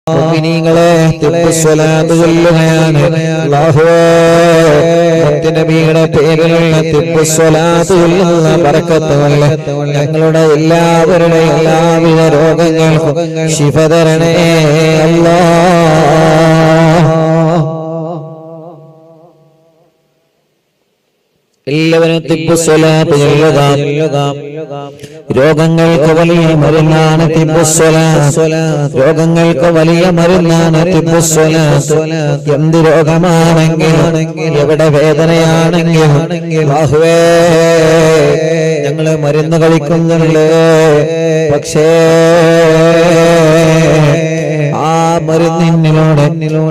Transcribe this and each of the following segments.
മുഅ്മിനീങ്ങളെ തിബ്ബുസ്സലാത്ത് ചൊല്ലുകയാണ്. അല്ലാഹുവേ നബിയുടെ പേരിലുള്ള തിബ്ബുസ്സലാത്ത് ചൊല്ലുന്ന ബറക്കത്ത് കൊണ്ട് ഞങ്ങളുടെ എല്ലാവരുടെയും എല്ലാവിധ രോഗങ്ങൾക്കും ശിഫ തരണേ അല്ലാഹ്. എല്ലാവരും തിബ്ബുസ്സലാത്ത് ചൊല്ലുക. രോഗങ്ങൾക്ക് വലിയ മരുന്നാണ് തിബ്ബുസ്സലാത്ത്. രോഗങ്ങൾക്ക് വലിയ മരുന്നാണ് തിബ്ബുസ്സലാത്ത്. എന്ത് രോഗമാണെങ്കിലും എവിടെ വേദനയാണെങ്കിലും അല്ലാഹുവേ ഞങ്ങള് മരുന്ന് കഴിക്കുന്നുണ്ട്. പക്ഷേ ആ മരുന്നിലൂടെ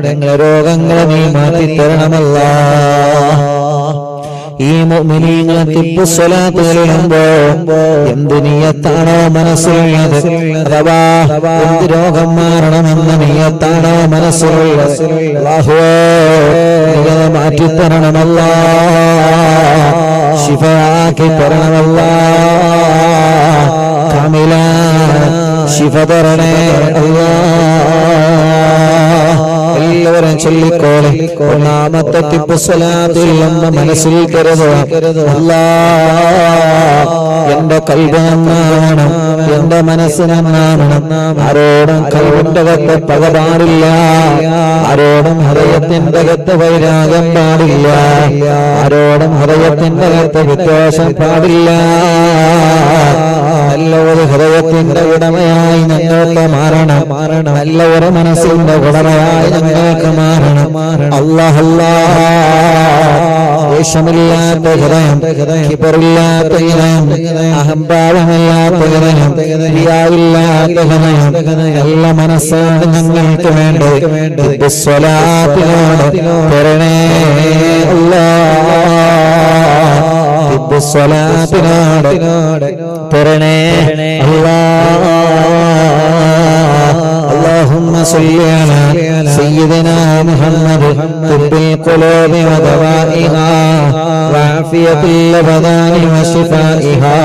ഞങ്ങളെ രോഗങ്ങളെ നീ മാറ്റിത്തരണമല്ലാ. ഈ മുഅ്മിനീങ്ങളെ തിബ്ബുസ്സലാത്ത് ചൊല്ലുമ്പോ എന്ത് നിയ്യത്താണോ മനസ്സിലുള്ളത്, അഥവാ എന്ത് രോഗം മാറണമെന്ന നിയ്യത്താണോ മനസ്സിലുള്ളത്, അല്ലാഹുവേ നീ മാറ്റിത്തരണമല്ലാ, ശിഫയാക്കി തരണമല്ലാ, കാമില ശിഫ തരണേ അല്ലാ. എല്ലാവരും ചൊല്ലിക്കോളെ. ഒന്നാമത്തെ തിബ്ബുസ്സലാത്തിൽ ഒന്ന് മനസ്സിൽ കരുതുക, അല്ലാഹ് എന്റെ കൽബ് നന്നാവണം, എന്റെ മനസ്സ് നന്നാവണം. ആരോടും കൽബിന്റെ അകത്ത് പക പാടില്ല, ആരോടും ഹൃദയത്തിന്റെ അകത്ത് വൈരാഗ്യം പാടില്ല, ആരോടും ഹൃദയത്തിന്റെ അകത്ത് വിദ്വേഷം പാടില്ല. നല്ല ഒരു ഹൃദയത്തിന്റെ ഉടമയായി ഞങ്ങൾക്ക് മാറണം, നല്ല ഒരു മനസ്സിന്റെ ഉടമയായി ഞങ്ങൾക്ക് മാറണം. അല്ലാഹ് അല്ലാഹ് ദേഷ്യമില്ലാത്ത ഹൃദയം, കിബറില്ലാത്ത ഹൃദയം, അഹംഭാവമില്ലാത്ത ഹൃദയം, റിയായില്ലാത്ത ഹൃദയം, നല്ല മനസ്സാണ് ഞങ്ങൾക്ക് വേണ്ടത്. തിബ്ബുസ്സലാത്തിനോട് തരണേ അല്ലാഹ്, തിബ്ബുസ്സലാത്തിനോട് തരണേ അല്ലാഹ്. اللهم صل على سيدنا محمد طب القلوب ودوائها وعافية الأبدان وشفائها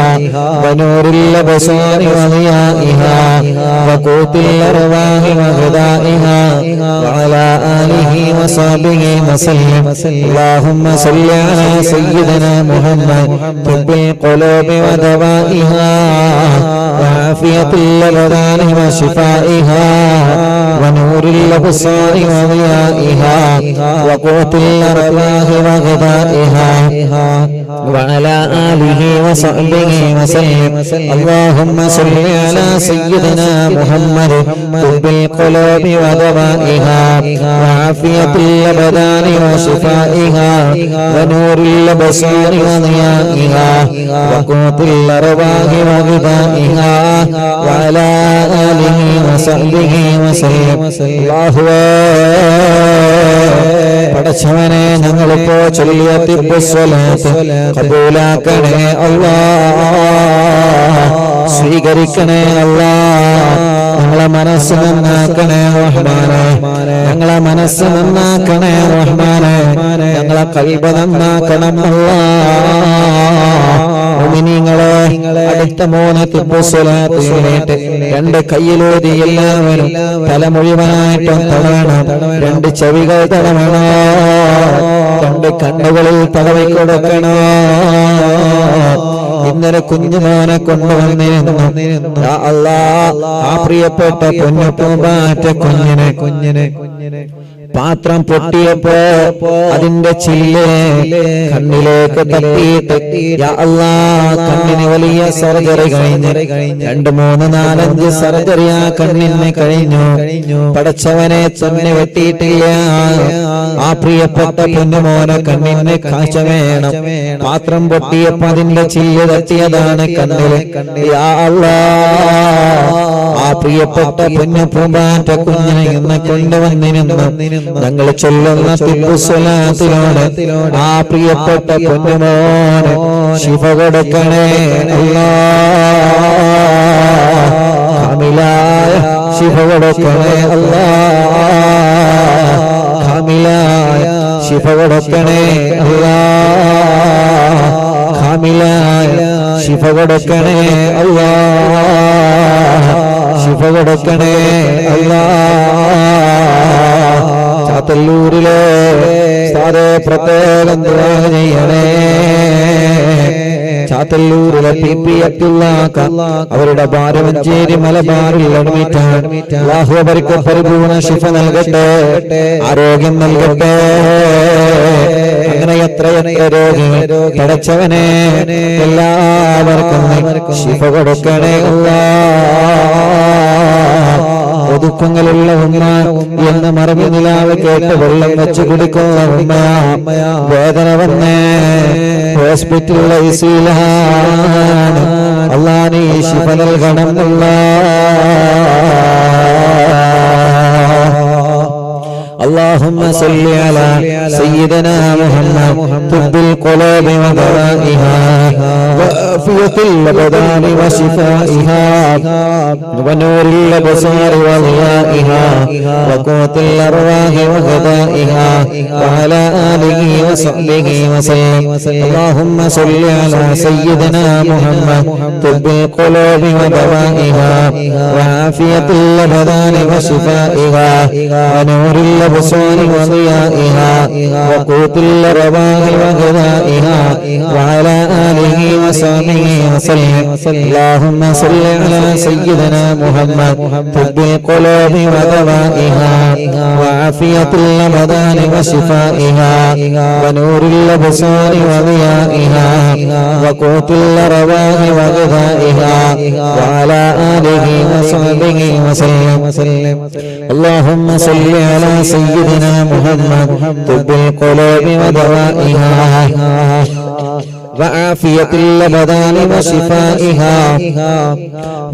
ونور الأبصار وضيائها وقوت الأرواح وغذائها وعلى آله وصحبه وسلم. اللهم صل على سيدنا محمد طب القلوب ودوائها وعافية الأبدان وشفائها ونور الأبصار وضيائها وقوت الأرواح وغذائها وعلى آله وصحبه وسلم. اللهم صل على سيدنا محمد طب القلوب ودوائها وعافية الأبدان وشفائها ونور الأبصار وضيائها وقوت الأرواح وغذائها وعلى آله وصحبه وسلم. അല്ലാഹുവേ പടച്ചവനെ ഞങ്ങളിപ്പോ ചൊല്ലിയ തിബ്ബുസ്സലാത്ത് ഖബൂലാക്കണേ അല്ലാഹ്, സ്വീകരിക്കണേ അല്ലാഹ്. ഞങ്ങളെ മനസ്സ് നന്നാക്കണേ റഹ്മാനേ, ഞങ്ങളെ മനസ്സ് നന്നാക്കണേ റഹ്മാനേ, ഞങ്ങളെ ഖൽബ് നന്നാക്കണം അല്ലാഹ്. മുഅ്മിനീങ്ങളെ അടുത്ത 3 തിബ്ബുസ്സലാത്തിനായിട്ട് 2 കയ്യിലൂതി എല്ലാവരും തല മുഴുവനായിട്ടും തടവണം, 2 ചെവികൾ തടവണം, 2 കണ്ണുകളിൽ തടവി കൊടുക്കണോ. ഇന്നലെ കുഞ്ഞുമോനെ കൊണ്ടുവന്നിരുന്നു. യാ അല്ലാഹ് ആ പ്രിയപ്പെട്ട പൊന്നുപൂമ്പാറ്റ കുഞ്ഞിനെ പാത്രം പൊട്ടിയപ്പോ അതിന്റെ ചില്ല് കണ്ണിലേക്ക് തട്ടിയിട്ട് യാ അല്ലാഹ് കണ്ണിന് വലിയ സർജറി കഴിഞ്ഞു. 2, 3, 4, 5 സർജറി ആ കണ്ണിന് കഴിഞ്ഞു. പടച്ചവനെ തന്നെ വെട്ടിയിട്ടില്ല. ആ പ്രിയപ്പെട്ട പൊന്നുമോനെ കണ്ണിന് കാഴ്ച വേണം. പാത്രം പൊട്ടിയപ്പോ അതിന്റെ ചില്ല് തട്ടിയതാണ് കണ്ണില്. യാ അല്ലാഹ് ആ പ്രിയപ്പെട്ട പൊന്നുപൂമ്പാറ്റ കുഞ്ഞിനെ ഇന്ന് കൊണ്ടുവന്നിരുന്നു. ഞങ്ങൾ ചൊല്ലുന്ന തിബ്ബുസ്സലാത്തിനോട് ആ പ്രിയപ്പെട്ട പൊന്നുമോനെ ശിഫ കൊടുക്കണേ അല്ലാഹ്, കാമിലായ ശിഫ കൊടുക്കണേ അല്ലാഹ്, കാമിലായ ശിഫ കൊടുക്കണേ അല്ലാഹ്, കാമിലായ ശിഫ കൊടുക്കണേ അല്ലാഹ്, ശിഫ കൊടുക്കണേ അല്ലാഹ്. ചാത്തല്ലൂരിലെ ഉസ്താദേ പ്രത്യേകം ദുആ ചെയ്യണേ. ചാത്തല്ലൂരിലെ PP അബ്ദുല്ലാക്ക അവരുടെ ഭാര്യ മഞ്ചേരി മലബാറിൽ അഡ്മിറ്റാണ്. അല്ലാഹു അവർക്ക് പരിപൂർണ ശിഫ നൽകട്ടെ, ആരോഗ്യം നൽകട്ടെ. അങ്ങനെ എത്രയെത്ര രോഗികൾ പടച്ചവനെ എല്ലാവർക്കും ശിഫ കൊടുക്കണേ അല്ലാഹ്. ഒതുക്കങ്ങളുള്ള ഉമ്മ എന്ന് മറവി നിലാവ് കേട്ട് വെള്ളം വെച്ച് കുടിക്കുന്ന ഉമ്മയാ. വേദന വന്നേ ഹോസ്പിറ്റലിലെ ICUലാണ്. അല്ലാഹ് നീ ശിഫ നൽകണം اللهم صل على سيدنا محمد طب القلوب ودوائها وعافية الأبدان وشفائها ونور الأبصار وضيائها وقوت الأرواح وغذائها وعلى آله وصحبه وسلم. اللهم صل على سيدنا محمد طب القلوب ودوائها وعافية الأبدان وشفائها ونور الأبصار وضيائها وقوت الأرواح وغذائها وعلى آله وصحبه وسلم. اللهم صل على سيدنا محمد طب القلوب ودوائها وعافية الأبدان وشفائها ونور الأبصار وضيائها وقوت الأرواح وغذائها وعلى آله وصحبه وسلم. اللهم صل على سيدنا محمد طب القلوب ودوائها وعافية الأبدان وشفائها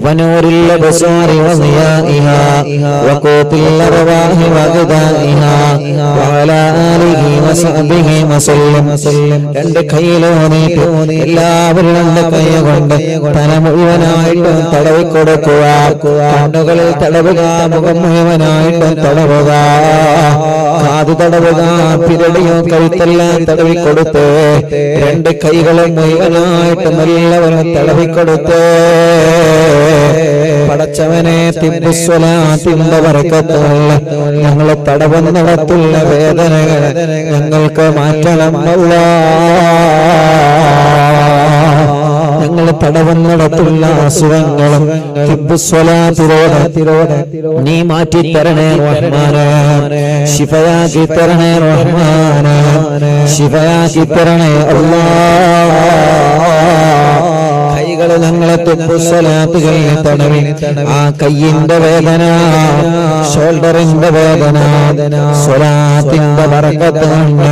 ونور الأبصار وضيائها وقوت الأرواح وغذائها وعلى آله وصحبه وسلم. രണ്ട് കൈയിലോനീട്ട് എല്ലാവരും കൈ കൊണ്ട് തല മുഴുവനായിട്ടും തടവിക്കൊടുക്കുക. കണ്ണുകളിൽ തടവുക, മുഖം മുഴുവനായിട്ടും തടവുക, കാത് തടവുക, പിരടിയോ കഴുത്തെല്ലാം തടവിക്കൊടുത്ത് രണ്ട് കൈകളും മുഴുവനായിട്ടും എല്ലാവരും തടവിക്കൊടുത്ത് പടച്ചവനെ തിബ്ബുസ്വലാത്തിന്റെ ബറക്കത്തുള്ള ഞങ്ങളെ തടവുന്നിടത്തുള്ള വേദനകൾ ഞങ്ങൾക്ക് മാറ്റണം ഞങ്ങൾ തടവുന്നിടത്തുള്ള അസുഖങ്ങളും തിബ്ബുസ്വലാത്തിലൂടെ നീ മാറ്റിത്തരണേ റഹ്മാനേ. ശിഫയാക്കി തരണേ റഹ്മാനേ, ശിഫയാക്കി തരണേ അല്ലാഹ്. കൈകൾ ഞങ്ങളെ തുബ്ബുസ്വലാത്തുകളിൽ തടവി ആ കയ്യിന്റെ വേദന, ഷോൾഡറിന്റെ വേദന സ്വലാത്തിന്റെ ബറക്കത്ത് കൊണ്ട്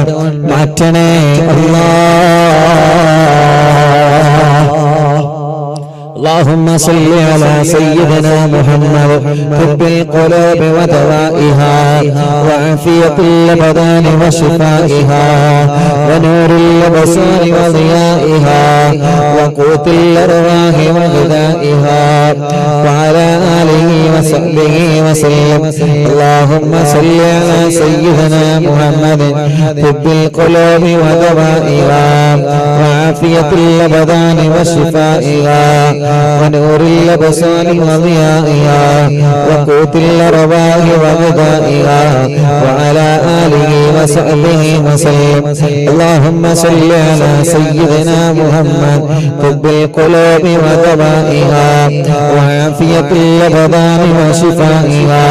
മാറ്റണേ അല്ലാഹ്. اللهم صل على سيدنا محمد طب القلوب ودوائها وعافية الأبدان وشفائها ونور الأبصار وضيائها وقوت الأرواح وغذائها وعلى آله وصحبه وسلم. اللهم صل على سيدنا محمد طب القلوب ودوائها وعافية الأبدان وشفائها ونور الأبصار وضيائها وقوت الأرواح وغذائها وعلى آله وصحبه وسلم. اللهم صل على سيدنا محمد طب القلوب ودوائها وعافية الأبدان وشفائها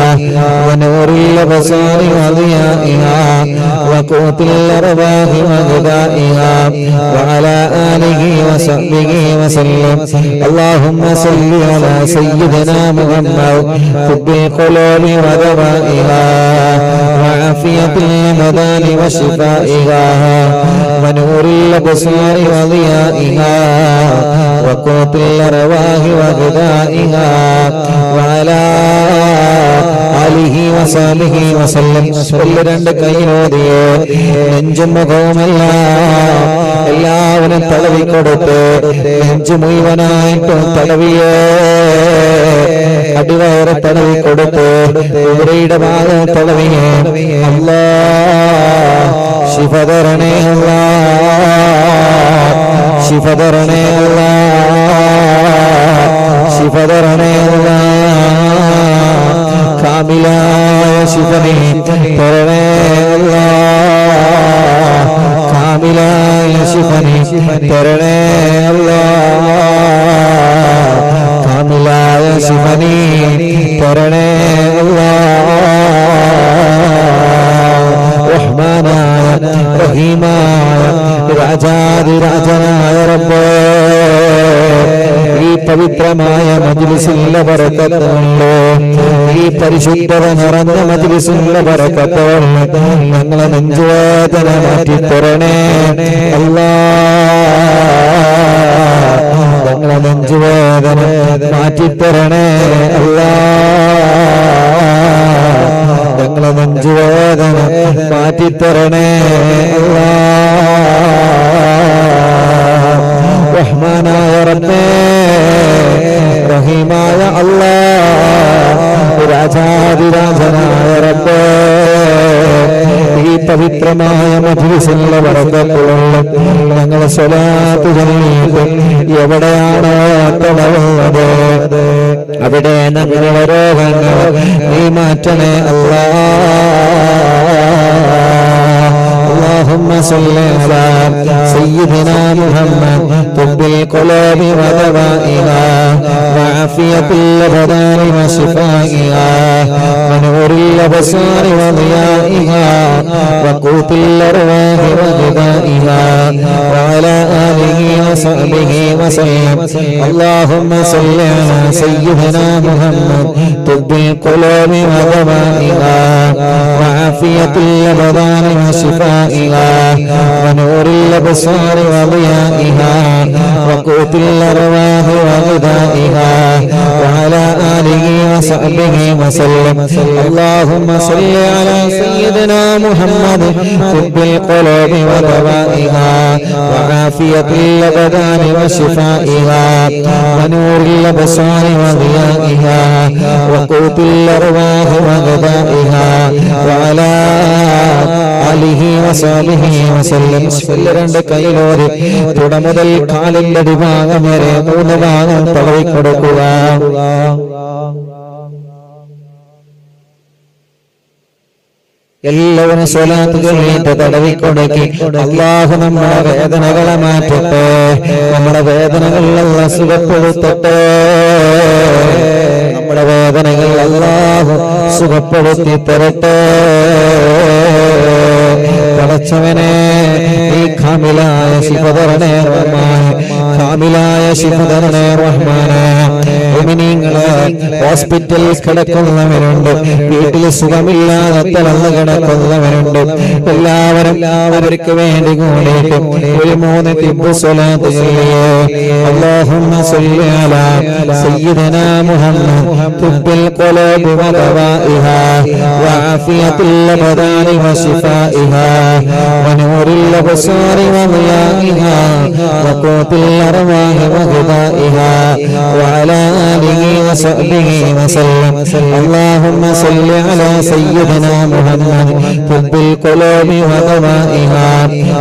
ونور الأبصار وضيائها وقوت الأرواح وغذائها وعلى آله وصحبه وسلم. اللهم صل على سيدنا محمد طب القلوب ودوائها وعافية الأبدان وشفائها ونور الأبصار وضيائها وقوت الأرواح وغذائها وعلى آله وصحبه وسلم. രണ്ട് കൈയോടിയോ നെഞ്ചും മുഖവുമെല്ലാം എല്ലാവരും തടവിക്കൊടുത്ത് നെഞ്ചു മുഴുവനായിട്ടും തടവിയേ, അടിവയറ് തടവിക്കൊടുത്ത് ഇവരുടെ ഭാഗം തടവിയേ. അല്ലാഹ് ശിഫ തരണേ അല്ലാഹ്, ശിഫ തരണേ അല്ലാഹ്, ശിഫ തരണേ അല്ലാഹ്. കാമിലായ ശിഫനെ തരണേ അല്ലാഹ് കാമിലായ ശിഫനെ തരണേ അല്ലാഹ് കാമിലായ ശിഫനെ തരണേ അല്ലാഹ് റഹ്മാനായ റഹീമായ രാജാധിരാജനായ റബ്ബേ ഈ പവിത്രമായ മജ്ലിസിലെ ബറക്കത്ത് കൊണ്ട് ഈ പരിശുദ്ധത നിറഞ്ഞ മജ്ലിസിലെ ബറക്കത്ത് കൊണ്ട് ഞങ്ങളെ നെഞ്ചുവേദന മാറ്റി തരണേ അല്ലാഹ് ഞങ്ങളെ നെഞ്ചുവേദന മാറ്റി തരണേ അല്ലാഹ് ഞങ്ങളെ നെഞ്ചുവേദന മാറ്റി തരണേ റഹ്മാനായ റബ്ബേ റഹീമായ അല്ലാഹ് രാജാധിരാജനായ റബ്ബേ ഈ പവിത്രമായ മജ്ലിസിലെ ബറക്കത്തുള്ള ഞങ്ങളെ സ്വലാത്ത് ചൊല്ലിയിട്ട് എവിടെയാണോ തടവുന്നത് അവിടെ ഞങ്ങളുടെ രോഗങ്ങൾ നീ മാറ്റണേ اللهم صل على سيدنا محمد طب القلوب ودوائها وعافية الأبدان وشفائها ونور الأبصار وضيائها وقوت الأرواح وغذائها وعلى آله وصحبه وسلم اللهم صل على سيدنا محمد طب القلوب ودوائها وعافية الأبدان وشفائها ونور الأبصار وضيائها وقوت الأرواح وغذائها وعلى آله وصحبه وسلم اللهم صل على سيدنا محمد طب القلوب ودوائها وعافية الأبدان وشفائها ونور الأبصار وضيائها وقوت الأرواح وغذائها وعلى آله وصحبه وسلم രണ്ട് കൈയിലോടെ തുട മുതൽ കാലിന്റെ വിഭാഗം വരെ 3 ഭാഗം തടവിക്കൊടുക്കുക എല്ലാവരും സ്വലാത്ത് ചൊല്ലിയിട്ട് തടവിക്കൊടുക്കി അല്ലാഹു നമ്മുടെ വേദനകളെ മാറ്റട്ടെ നമ്മുടെ വേദനകൾ അല്ലാഹു സുഖപ്പെടുത്തട്ടെ നമ്മുടെ വേദനകൾ അല്ലാഹു സുഖപ്പെടുത്തി തരട്ടെ പടച്ചവനെ ഈ കാമിലായ ശിഫതരണേ റഹ്മാൻ കാമിലായ ശിഫതരണേ റഹ്മാനെ മുഅ്മിനീങ്ങളെ ഹോസ്പിറ്റലിൽ കിടക്കുന്നവരുണ്ട് വീട്ടിൽ സുഖമില്ലാതെ തളർന്നു കിടക്കുന്നവരുണ്ട് എല്ലാവരും അവർക്ക് വേണ്ടി കൂടിയിട്ട് ഒരു 3 തിബ്ബ് സ്വലാത്ത് ചൊല്ലിയേ اللهم صل على سيدنا محمد طب القلوب ودوائها وعافية الأبدان وشفائها ونور الأبصار وضيائها وقوت الأرواح وغذائها وعلى آله وصحبه وسلم اللهم صل على سيدنا محمد طب القلوب ودوائها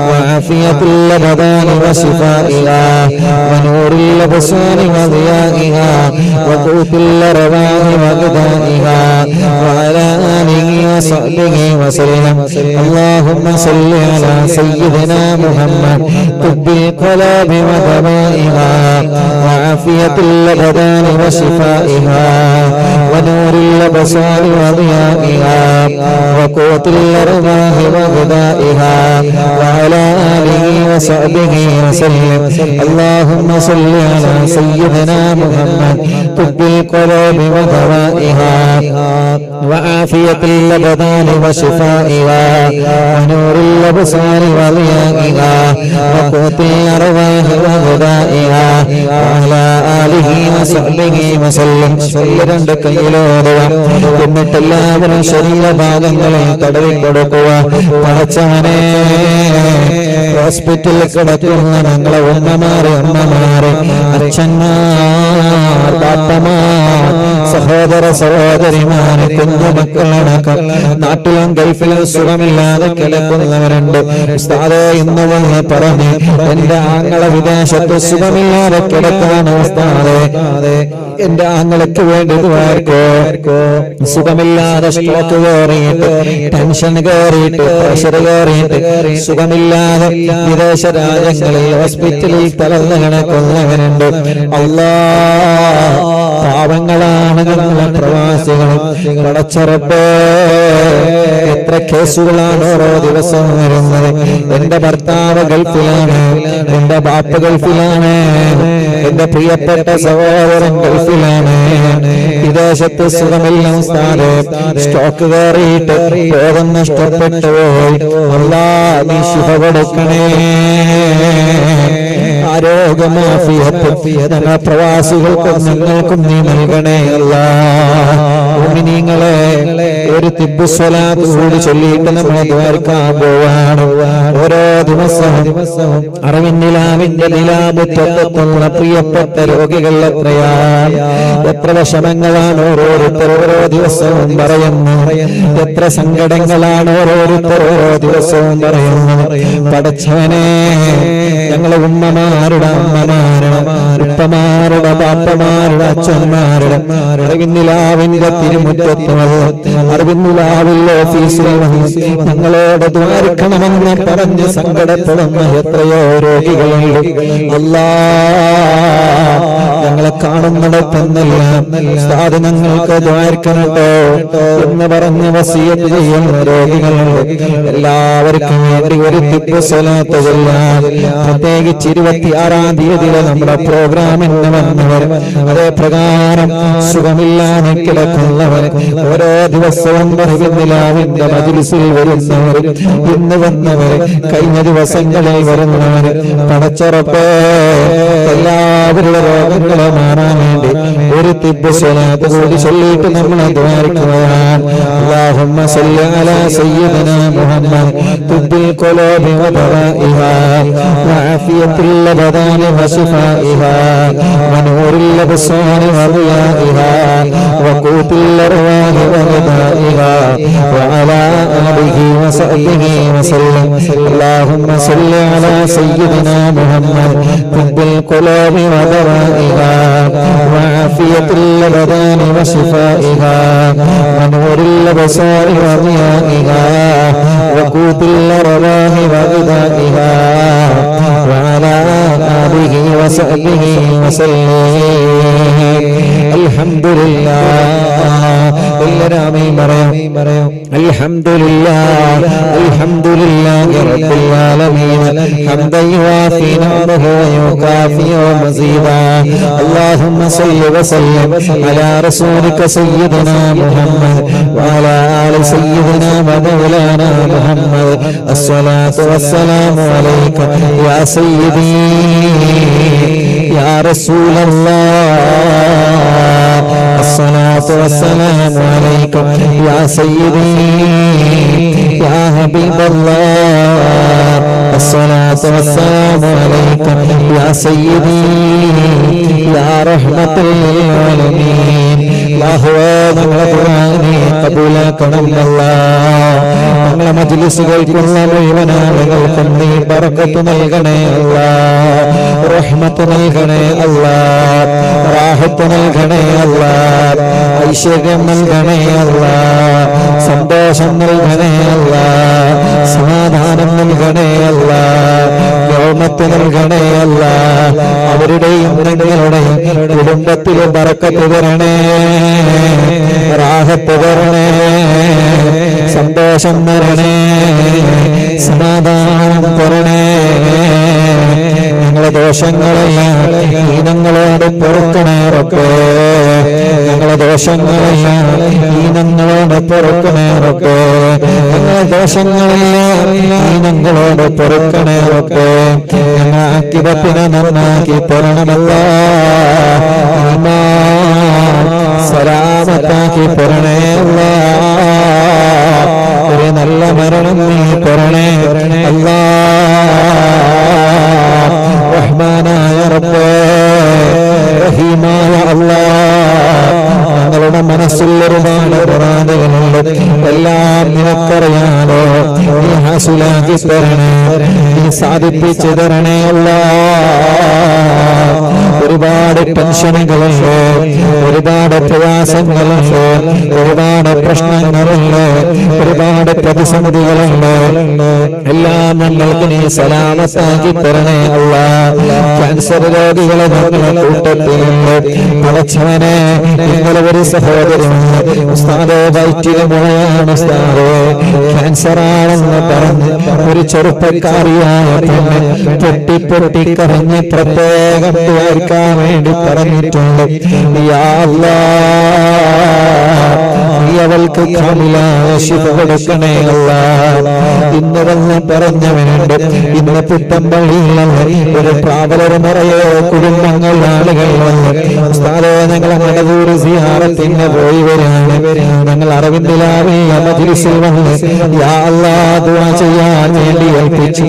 وعافية الأبدان وشفائها ونور الأبصار وضيائها وقوت الأرواح وغذائها وعلى آله وصحبه وسلم اللهم صل على سيدنا محمد طب القلوب ودوائها وعافية الأبدان وشفائها ونور الأبصار وضيائها وقوت الأرواح وغذائها وعلى آله وصحبه وسلم اللهم صل على سيدنا محمد طب القلوب ودوائها وعافية الأبدان وشفائها ونور الأبصار وضيائها وقوت الأرواح وغذائها وعلى آله وصحبه وسلم രണ്ട് കൈയിലോടുക എന്നിട്ട് എല്ലാവരും ശരീരഭാഗങ്ങളെ തടവിക്കൊടുക്കുക പടച്ചവനെ ഹോസ്പിറ്റലിൽ കിടക്കുന്ന ഞങ്ങളെ ഉമ്മമാരെ അമ്മമാരെ അച്ഛന്മാർ പാപ്പമാർ സഹോദര സഹോദരിമാരെ കുഞ്ഞുമക്കളടക്കം നാട്ടിലും ഗൾഫിലും സുഖമില്ലാതെ കിടക്കുന്നവരുണ്ട്. ഉസ്താദേ ഇന്ന് വന്ന് പറഞ്ഞ് എന്റെ ആങ്ങളെ വിദേശത്ത് സുഖമില്ലാതെ കിടക്കാണ് ഉസ്താദേ, എന്റെ ആങ്ങൾക്ക് വേണ്ടി ദ്വാരക്കോ. സുഖമില്ലാതെ സ്ട്രോക്ക് കയറിയിട്ട്, ടെൻഷൻ കയറിയിട്ട്, പ്രഷർ കയറിയിട്ട് സുഖമില്ലാതെ വിദേശ രാജ്യങ്ങളിൽ ഹോസ്പിറ്റലിൽ തളർന്നു കിടക്കുന്നവരുണ്ട്. അല്ലാഹ് പാവങ്ങളാണ് ഞങ്ങളെ പ്രവാസികളും. പടച്ചറപ്പേ എത്ര കേസുകളാണ് ഓരോ ദിവസവും വരുന്നത്. എന്റെ ഭർത്താവ് ഗൾഫിലാണ്, എന്റെ ബാപ്പ ഗൾഫിലാണ്, എന്റെ പ്രിയപ്പെട്ട സഹോദരൻ ഗൾഫിലാണ്, വിദേശത്ത് സുഖമില്ല ഉസ്താദേ, സ്റ്റോക്ക് കയറിയിട്ട് ബോധം നഷ്ടപ്പെട്ടു പോയി. അല്ലാഹ് നീ ശിഫ കൊടുക്കണേ, ആരോഗ്യമാഫിയത്ത് ഞങ്ങൾ പ്രവാസികൾക്കും ഞങ്ങൾക്കും നീ നൽകണേ. അല്ലാഹ് മുഅ്മിനീങ്ങളെ ഒരു തിബ്ബു സ്വലാത്ത് കൂടി ചൊല്ലിയിട്ട് നമ്മൾ ദ്വാരക്കാൻ പോവാണ്. ഓരോ ദിവസവും അറിവിന്നിലാവിന്റെ നിലാമുറ്റത്തുള്ള പ്രിയപ്പെട്ട രോഗികൾ എത്രയാണ്, എത്ര വിഷമങ്ങളാണ് ഓരോരുത്തർ ഓരോ ദിവസവും പറയുന്നു, എത്ര സങ്കടങ്ങളാണ് ഓരോരുത്തർ ഓരോ ദിവസവും പറയുന്നു. പടച്ചവനെ ഞങ്ങളെ ഉമ്മമാരുടെ അമ്മമാരുടെ ഉപ്പമാരുടെ ബാപ്പമാരുടെ അച്ഛന്മാരുടെ അറിവിന്നിലാവിന്റെ തിരുമുറ്റത്ത് അറിവിന്നിലാവിൽ ഓഫീസിൽ ഞങ്ങളോട് ദ്വാരിക്കണമെന്ന് പറഞ്ഞ് സങ്കടപ്പെടുന്ന എത്രയോ രോഗികളുണ്ട്. അല്ലാഹ് ഞങ്ങളെ കാണുന്നിടത്തെന്നെല്ലാം ഉസ്താദ് ഞങ്ങൾക്ക് ദ്വാരിക്കണട്ടോ എന്ന് പറഞ്ഞ് വസിയത്ത് ചെയ്യുന്ന രോഗികളുണ്ട്. എല്ലാവർക്കും വേണ്ടി ഒരു തിബ്ബു സ്വലാത്ത് ചൊല്ലാൻ, പ്രത്യേകിച്ച് 26-ാം തീയതിയിലെ നമ്മുടെ പ്രോഗ്രാമിന് വന്നവർ, അതേ പ്രകാരം സുഖമില്ലാതെ കിടക്കുന്നവർ, ഓരോ ദിവസവും അറിവിന്നിലാവിന്റെ മജ്‌ലിസിൽ വരുന്നവർ, ഇന്ന് വന്നവർ, കഴിഞ്ഞ ദിവസങ്ങളിൽ വരുന്നവർ, പടച്ചറപ്പേ എല്ലാവരുടെ രോഗങ്ങളെ മാറാൻ വേണ്ടി ഒരു തിബ്ബു സ്വലാത്ത് കൂടി ചൊല്ലിയിട്ട് നമ്മൾ ദ്വാരിക്കുകയാണ്. അല്ലാഹുമ്മ സല്ലി അലാ സയ്യിദിനാ മുഹമ്മദ് തുബ്ബിൽ ഖുലൂബി വദവാഇഹാ വഅഫിയത്തുൽ ലബദാനി വശിഫാഇഹാ വനൂറുൽ അബ്സാരി വദിയാഇഹാ വഖൂത്തുൽ അർവാഹി വഗദാഇഹാ വഅലാ ആലിഹി വസഹ്ബിഹി വസല്ലം. അല്ലാഹുമ്മ സല്ലി അലാ സയ്യിദിനാ മുഹമ്മദ് തുബ്ബിൽ ഖുലൂബി വദവാഇഹാ വഅഫിയത്തുൽ ലബദാനി വശിഫാഇഹാ വനൂറുൽ അബ്സാരി വദിയാഇഹാ വഖൂത്തുൽ അർവാഹി വഗദാഇഹാ وعلى آله وصحبه وسلم. الحمد لله. എല്ലാവരും പറയാം. الحمد لله الحمد لله رب العالمين حمدا يوافي نعمه ويكافئ مزيدا. اللهم صل وسلم على رسولك سيدنا محمد وعلى آل سيدنا ومولانا محمد. الصلاة والسلام عليك يا سيدي يا رسول الله. الصلاة والسلام عليك يا سيدي يا حبيب الله. الصلاة والسلام عليك يا سيدي يا رحمة للعالمين. അല്ലാഹുവേ ഞങ്ങളെ ഖുർആനെ കബൂലാക്കണം. അല്ലാഹ് ഞങ്ങളെ മജ്‌ലിസുകൾക്കുള്ള മുഴുവൻ ആളുകൾക്കും നീ ബറക്കത്ത് നൽകണേ. അല്ലാഹ് റഹ്മത്ത് നൽകണേ. അല്ലാഹ് റാഹത്ത് നൽകണേ. അല്ലാഹ് ഐശ്വര്യം നൽകണേ. അല്ലാഹ് സന്തോഷം നൽകണേ. അല്ലാഹ് സമാധാനം നൽകണേ. അല്ലാഹ് റഹ്മത്ത് നൽകണേ. അല്ലാഹ് അവരുടെയും നിങ്ങളുടെയും കുടുംബത്തിൽ ബറക്കത്ത് തരണേ, റാഹത്ത് തരണേ, സന്തോഷം തരണേ, സമാധാനം തരണേ. ഞങ്ങളെ ദോഷങ്ങളെല്ലാം ഹീനങ്ങളോട് പൊറുക്കണേ റബ്ബേ. ഞങ്ങളെ ദോഷങ്ങളെല്ലാം ഹീനങ്ങളോട് പൊറുക്കണേ റബ്ബേ. ഞങ്ങളെ ദോഷങ്ങളെല്ലാം ഹീനങ്ങളോട് പൊറുക്കണേ റബ്ബേ. ഞങ്ങൾ ആക്കിബത്തിനെ നന്നാക്കി തരണമല്ലാ. സലാമത്താക്കി തരണേ അല്ലാ. ഒരു നല്ല മരണം നീ തരണേ അല്ലാ. റഹ്മാനായ റബ്ബേ, റഹീമായ അല്ലാ, ഞങ്ങൾ എല്ലാം നിനക്കറിയാലോ. നീ ഹാസിലാക്കി തരണേ, നീ സാധിപ്പിച്ചു തരണേ അല്ലാഹ്. ഒരുപാട് ടെൻഷനുകളുണ്ട്, ഒരുപാട് പ്രയാസങ്ങളുണ്ട്, ഒരുപാട് പ്രശ്നങ്ങളുണ്ട്, ഒരുപാട് പ്രതിസന്ധികളുണ്ട്. എല്ലാം ഞങ്ങൾക്ക് നീ സലാമത്താക്കി തരണേ അല്ലാഹ്. ക്യാൻസർ രോഗികളെ ഞങ്ങളുടെ കൂട്ടത്തിലുണ്ട്. പടച്ചവനെ, ഇന്നലെ ഒരു സഹോദരനുണ്ട്, ഉസ്താദേ വയറ്റിലെ മുളയാണ് ഉസ്താദേ, ക്യാൻസർ ആണെന്ന് പറഞ്ഞ് ഒരു ചെറുപ്പക്കാരിയായ പെണ്ണ് പൊട്ടി കരഞ്ഞ് പ്രത്യേകം ദ്വാരക്കാൻ വേണ്ടി പറഞ്ഞിട്ടുണ്ട്. യാ അല്ലാഹ്, നീ അവൾക്ക് കാമിലായ ശിഫ കൊടുക്കണേ അല്ലാഹ്. ഇന്ന് വന്ന് പറഞ്ഞവനുണ്ട്, ഇന്ന് പുത്തമ്പള്ളിയിലുള്ള ഒരു ട്രാവലർ നിറയെ കുടുംബങ്ങൾ ആളുകൾ വന്ന് ഉസ്താദേ ഞങ്ങളെ മടവൂർ സിയാറത്തിന് പോയി വരികയാണ്, ഞങ്ങൾ അറവിന്ദിലാവിയ മജ്ലിസിൽ വന്ന് യാ അല്ലാഹ് ദുആ ചെയ്യാൻ വേണ്ടി ഏൽപ്പിച്ചു.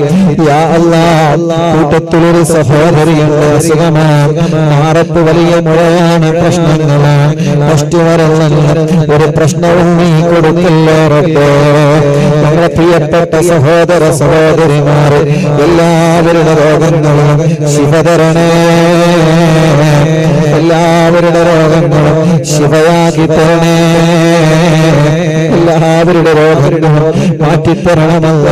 യാ അല്ലാഹ്, കൂട്ടത്തിലൊരു സഹോദരിയുണ്ട്, അസുഖമാണ്, മാറത്ത് വലിയ മുഴയാണ്, പ്രശ്നങ്ങളാണ്, ഫസ്റ്റ് വരല്ല ഒരു പ്രശ്നവും നീ കൊടുക്കില്ലോ റബ്ബേ. ഞങ്ങളുടെ പ്രിയപ്പെട്ട സഹോദര സഹോദരിമാർ എല്ലാവരുടെ രോഗങ്ങളും ശിഫ തരണേ, എല്ലാവരുടെ രോഗങ്ങളും ശിഫയാക്കി തരണേ, എല്ലാവരുടെ രോഗങ്ങളും മാറ്റിത്തരണമല്ല.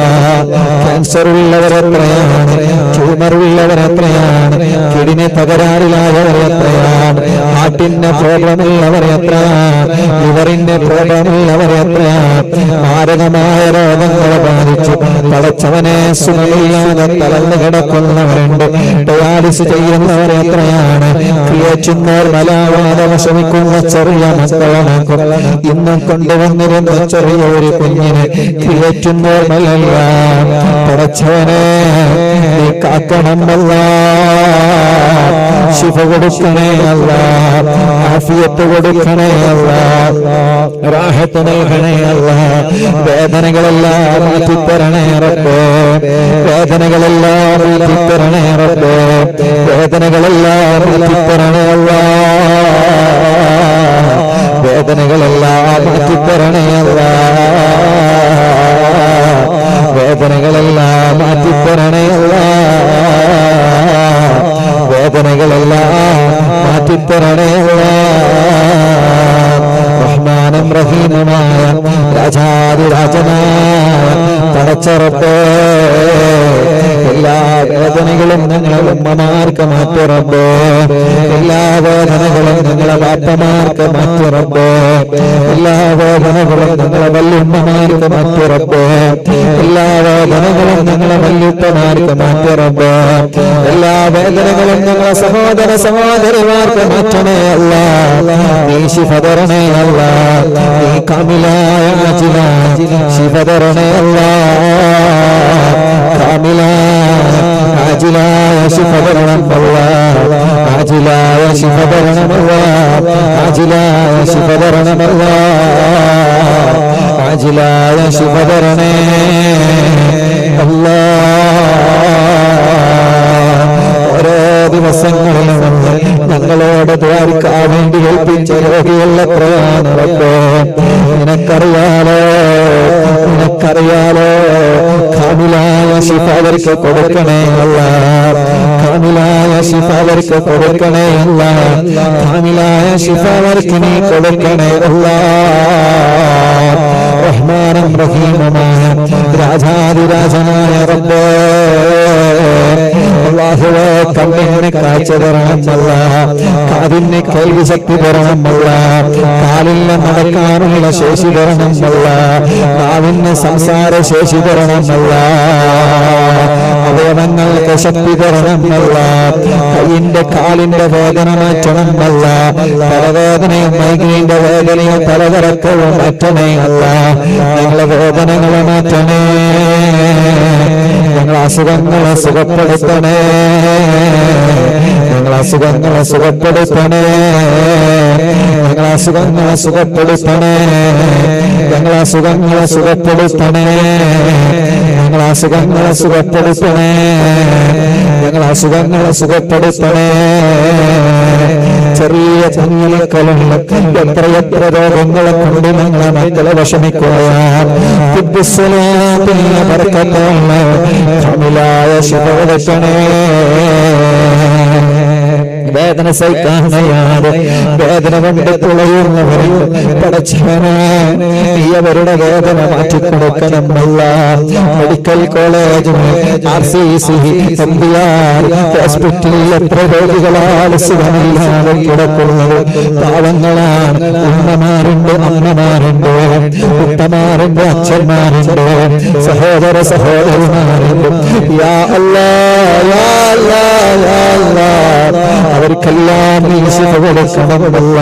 ക്യാൻസർ ഉള്ളവരെത്രയാണ്, ട്യൂമർ ഉള്ളവരെത്രയാണ്, കിഡ്നി തകരാറിലായവരെത്രയാണ്, ഹാർട്ടിന്റെ പ്രോബ്ലം ഉള്ളവരെത്രയാണ്, ലിവറിന്റെ പ്രോബ്ലം ഉള്ളവരെത്രയാണ്, മാരകമായ രോഗങ്ങളെ ബാധിച്ചു പടച്ചവനെ സുഖമില്ലാതെ തളർന്നു കിടക്കുന്നവരുണ്ട്, ഡയാലിസ് ചെയ്യുന്നവരെത്രയാണ്, ക്രിയേറ്റുന്നവർ മലാവാതെ വിഷമിക്കുന്ന ചെറിയ മക്കളാക്കും. ഇന്നും കൊണ്ടുവന്നിരുന്ന ചെറിയ ഒരു കുഞ്ഞിനെ ക്രിയേറ്റുന്നവർ മലല്ല. പടച്ചവനെ നീ കാക്കണമല്ല, ശിഫ കൊടുക്കണേ അല്ലാഹ്, ആഫിയത്ത് കൊടുക്കണേ അല്ലാഹ്, റാഹത്ത് നൽകണേ അല്ലാഹ്. വേദനകളെല്ലാം മാറ്റിത്തരണേ റബ്ബേ, വേദനകളെല്ലാം മാറ്റിത്തരണേ റബ്ബേ, വേദനകളെല്ലാം മാറ്റിത്തരണേ അല്ലാഹ്, വേദനകളെല്ലാം മാറ്റിത്തരണേ അല്ലാഹ്, വേദനകളെല്ലാം മാറ്റിത്തരണേ അല്ലാഹ്, വേദനകളെല്ലാം മാറ്റിത്തരണേ അല്ലാഹ്. റഹ്മാനും റഹീമുമായ രാജാതിരാജനായ പടച്ചറപ്പേ, എല്ലാ വേദനകളും ഞങ്ങളെ ഉമ്മമാർക്ക് മാറ്റിറബേ, എല്ലാ വേദനകളും ഞങ്ങളെ ബാപ്പമാർക്ക് മാറ്റിറബേ, എല്ലാ വേദനകളും ഞങ്ങളെ വല്യുമ്മമാർക്ക് മാറ്റിറബേ, എല്ലാ വേദനകളും ഞങ്ങളെ വല്യുപ്പമാർക്ക് മാറ്റിറബേ, എല്ലാ വേദനകളും ഞങ്ങളെ സഹോദര സഹോദരിമാർക്ക് മാറ്റണേ അല്ലാഹ്. നീ ശിഫ തരണേ അല്ലാഹ്, നീ കാമിലായ ആജിലായ ശിഫ തരണേ അല്ലാഹ്, കാമിലായ ആജിലായ ശിഫ തരണം അല്ലാഹ്, ആജിലായ ശിഫ തരണം അല്ലാഹ്, ആജിലായ ശിഫ തരണം അല്ലാഹ്, ആജിലായ ശിഫ തരണേ അല്ലാഹ്. ഓരോ ദിവസങ്ങളിലും വന്ന് ഞങ്ങളോട് ദ്വാരക്കാൻ വേണ്ടി ഏൽപ്പിച്ച രോഗിയുള്ള എത്രയാണ് റബ്ബേ, നിനക്കറിയാലോ, നിനക്കറിയാലോ. കാമിലായ ശിഫ അവർക്ക് കൊടുക്കണേ അല്ലാഹ്, കാമിലായ ശിഫ അവർക്ക് കൊടുക്കണേ അല്ലാഹ്, കാമിലായ ശിഫ അവർക്ക് നീ കൊടുക്കണേ അല്ലാഹ്. റഹ്മാനും റഹീമുമായ രാജാതിരാജനായ റബ്ബേ, അല്ലാഹുവേ കണ്ണിന് കാഴ്ച തരണമല്ല, കാതിന് കേൾവി ശക്തി തരണമല്ല, കാലിന് നടക്കാനുള്ള ശേഷി തരണമല്ല, നാവിന് സംസാര ശേഷി തരണമല്ല, അവയവങ്ങൾക്ക് ശക്തി തരണമല്ല, കൈയിന്റെ കാലിന്റെ വേദന മാറ്റണമല്ല, തലവേദനയും മൈഗ്രൈന്റെ വേദനയും തലകറക്കവും മാറ്റണേ അല്ല, ഞങ്ങളെ വേദനകളെ മാറ്റണേ, ഞങ്ങളെ അസുഖങ്ങളെ സുഖപ്പെടുത്തണേ, ഞങ്ങളെ അസുഖങ്ങളെ സുഖപ്പെടുത്തണേ, ഞങ്ങളെ അസുഖങ്ങളെ സുഖപ്പെടുത്തണേ, ഞങ്ങളെ അസുഖങ്ങളെ സുഖപ്പെടുത്തണേ, ഞങ്ങളെ അസുഖങ്ങളെ സുഖപ്പെടുത്തണേ, ഞങ്ങളെ അസുഖങ്ങളെ സുഖപ്പെടുത്തണേ, ചെറിയ കുഞ്ഞു മക്കളുണ്ട്. എത്രയെത്ര രോഗങ്ങളെ കൊണ്ട് ഞങ്ങളെ മക്കളെ വിഷമിക്കുകയാണ്. കാമിലായ ശിഫ കൊടുക്കണേ. വേദന സഹിക്കാനയാതെ വേദന കൊണ്ട് തുളയുന്നവരിൽ പടച്ചവനെ നീ അവരുടെ വേദന മാറ്റിക്കൊടുക്കണമല്ല. മെഡിക്കൽ കോളേജ്, RCC, MBR ഹോസ്പിറ്റലിൽ എത്ര രോഗികളാണ് സുഖമില്ലാതെ കിടക്കുന്നത്. പാവങ്ങളാണ്. ഉമ്മമാരുണ്ട്, അമ്മമാരുണ്ട്, ഉപ്പമാരുണ്ട്, അച്ഛന്മാരുണ്ട്, സഹോദര സഹോദരിമാരുണ്ട്. യാ അല്ലാഹ്, യാ അല്ലാഹ്, യാ അല്ലാഹ്, അവർക്കെല്ലാം നീ ശിഫ കൊടുക്കണമല്ല.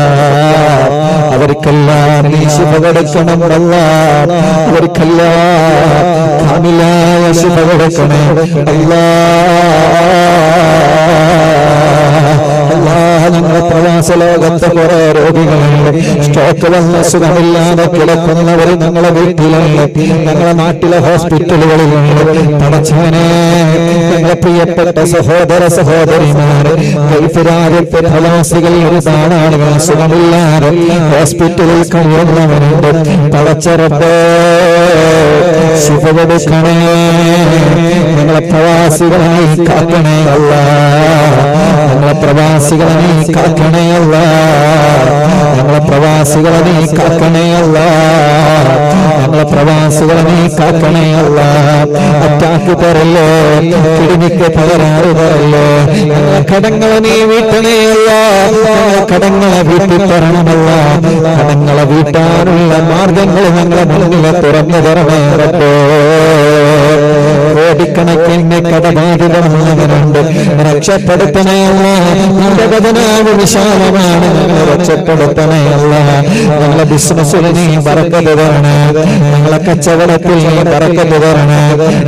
അവർക്കെല്ലാം നീ ശിഫ കൊടുക്കണമല്ല. അവർക്കെല്ലാം കാമിലായ ശിഫ കൊടുക്കണേ ഞങ്ങളുടെ പ്രവാസ ലോകത്തെ കുറെ രോഗികളുണ്ട്. സ്ട്രോക്ക് വന്ന സുഖമില്ലാതെ കിടക്കുന്നവർ ഞങ്ങളെ വീട്ടിലുണ്ട്, ഞങ്ങളെ നാട്ടിലെ ഹോസ്പിറ്റലുകളിലുണ്ട്. പടച്ചവനെ ഞങ്ങളെ പ്രിയപ്പെട്ട സഹോദര സഹോദരിമാര്, ഗൾഫ് പ്രവാസികൾ ഒരുപാട് ആളുകൾ സുഖമില്ലാതെ ഹോസ്പിറ്റലിൽ കഴിയുന്നവരുണ്ട്. പടച്ചറപ്പേ ശിഫ കൊടുക്കണേ. ഞങ്ങളെ പ്രവാസികളായി കാക്കണേ അല്ലാഹ്. ഞങ്ങളെ പ്രവാസികളെ നീ കാക്കണേ അല്ലാഹ്. ഞങ്ങളെ പ്രവാസികളെ നീ കാക്കണേ അല്ലാഹ്. ഞങ്ങളെ പ്രവാസികളെ നീ കാക്കണേ അല്ലാഹ്. അറ്റാക്ക് തരല്ലേ, കിഡ്നിക്ക് തകരാറ് തരല്ലേ. ഞങ്ങളെ കടങ്ങളെ നീ വീട്ടണേ അല്ലാഹ്. ഞങ്ങളെ കടങ്ങളെ വീട്ടി തരണമല്ലാഹ്. കടങ്ങളെ വീട്ടാനുള്ള മാർഗങ്ങൾ ഞങ്ങളെ മുന്നിൽ തുറന്നു തരണേ റബ്ബേ. കോടിക്കണക്കിന് കടബാധിതമാകുന്നുണ്ട്. രക്ഷപ്പെടുത്തണേ അല്ലാഹ്. നിന്റെ ഖജനാവ് വിശാലമാണ്. ഞങ്ങളെ രക്ഷപ്പെടുത്തണേ അല്ലാഹ്. ഞങ്ങളെ ബിസിനസ്സിൽ നീ ബറക്കത്ത് തരണേ. ഞങ്ങളെ കച്ചവടത്തിൽ നീ ബറക്കത്ത് തരണേ.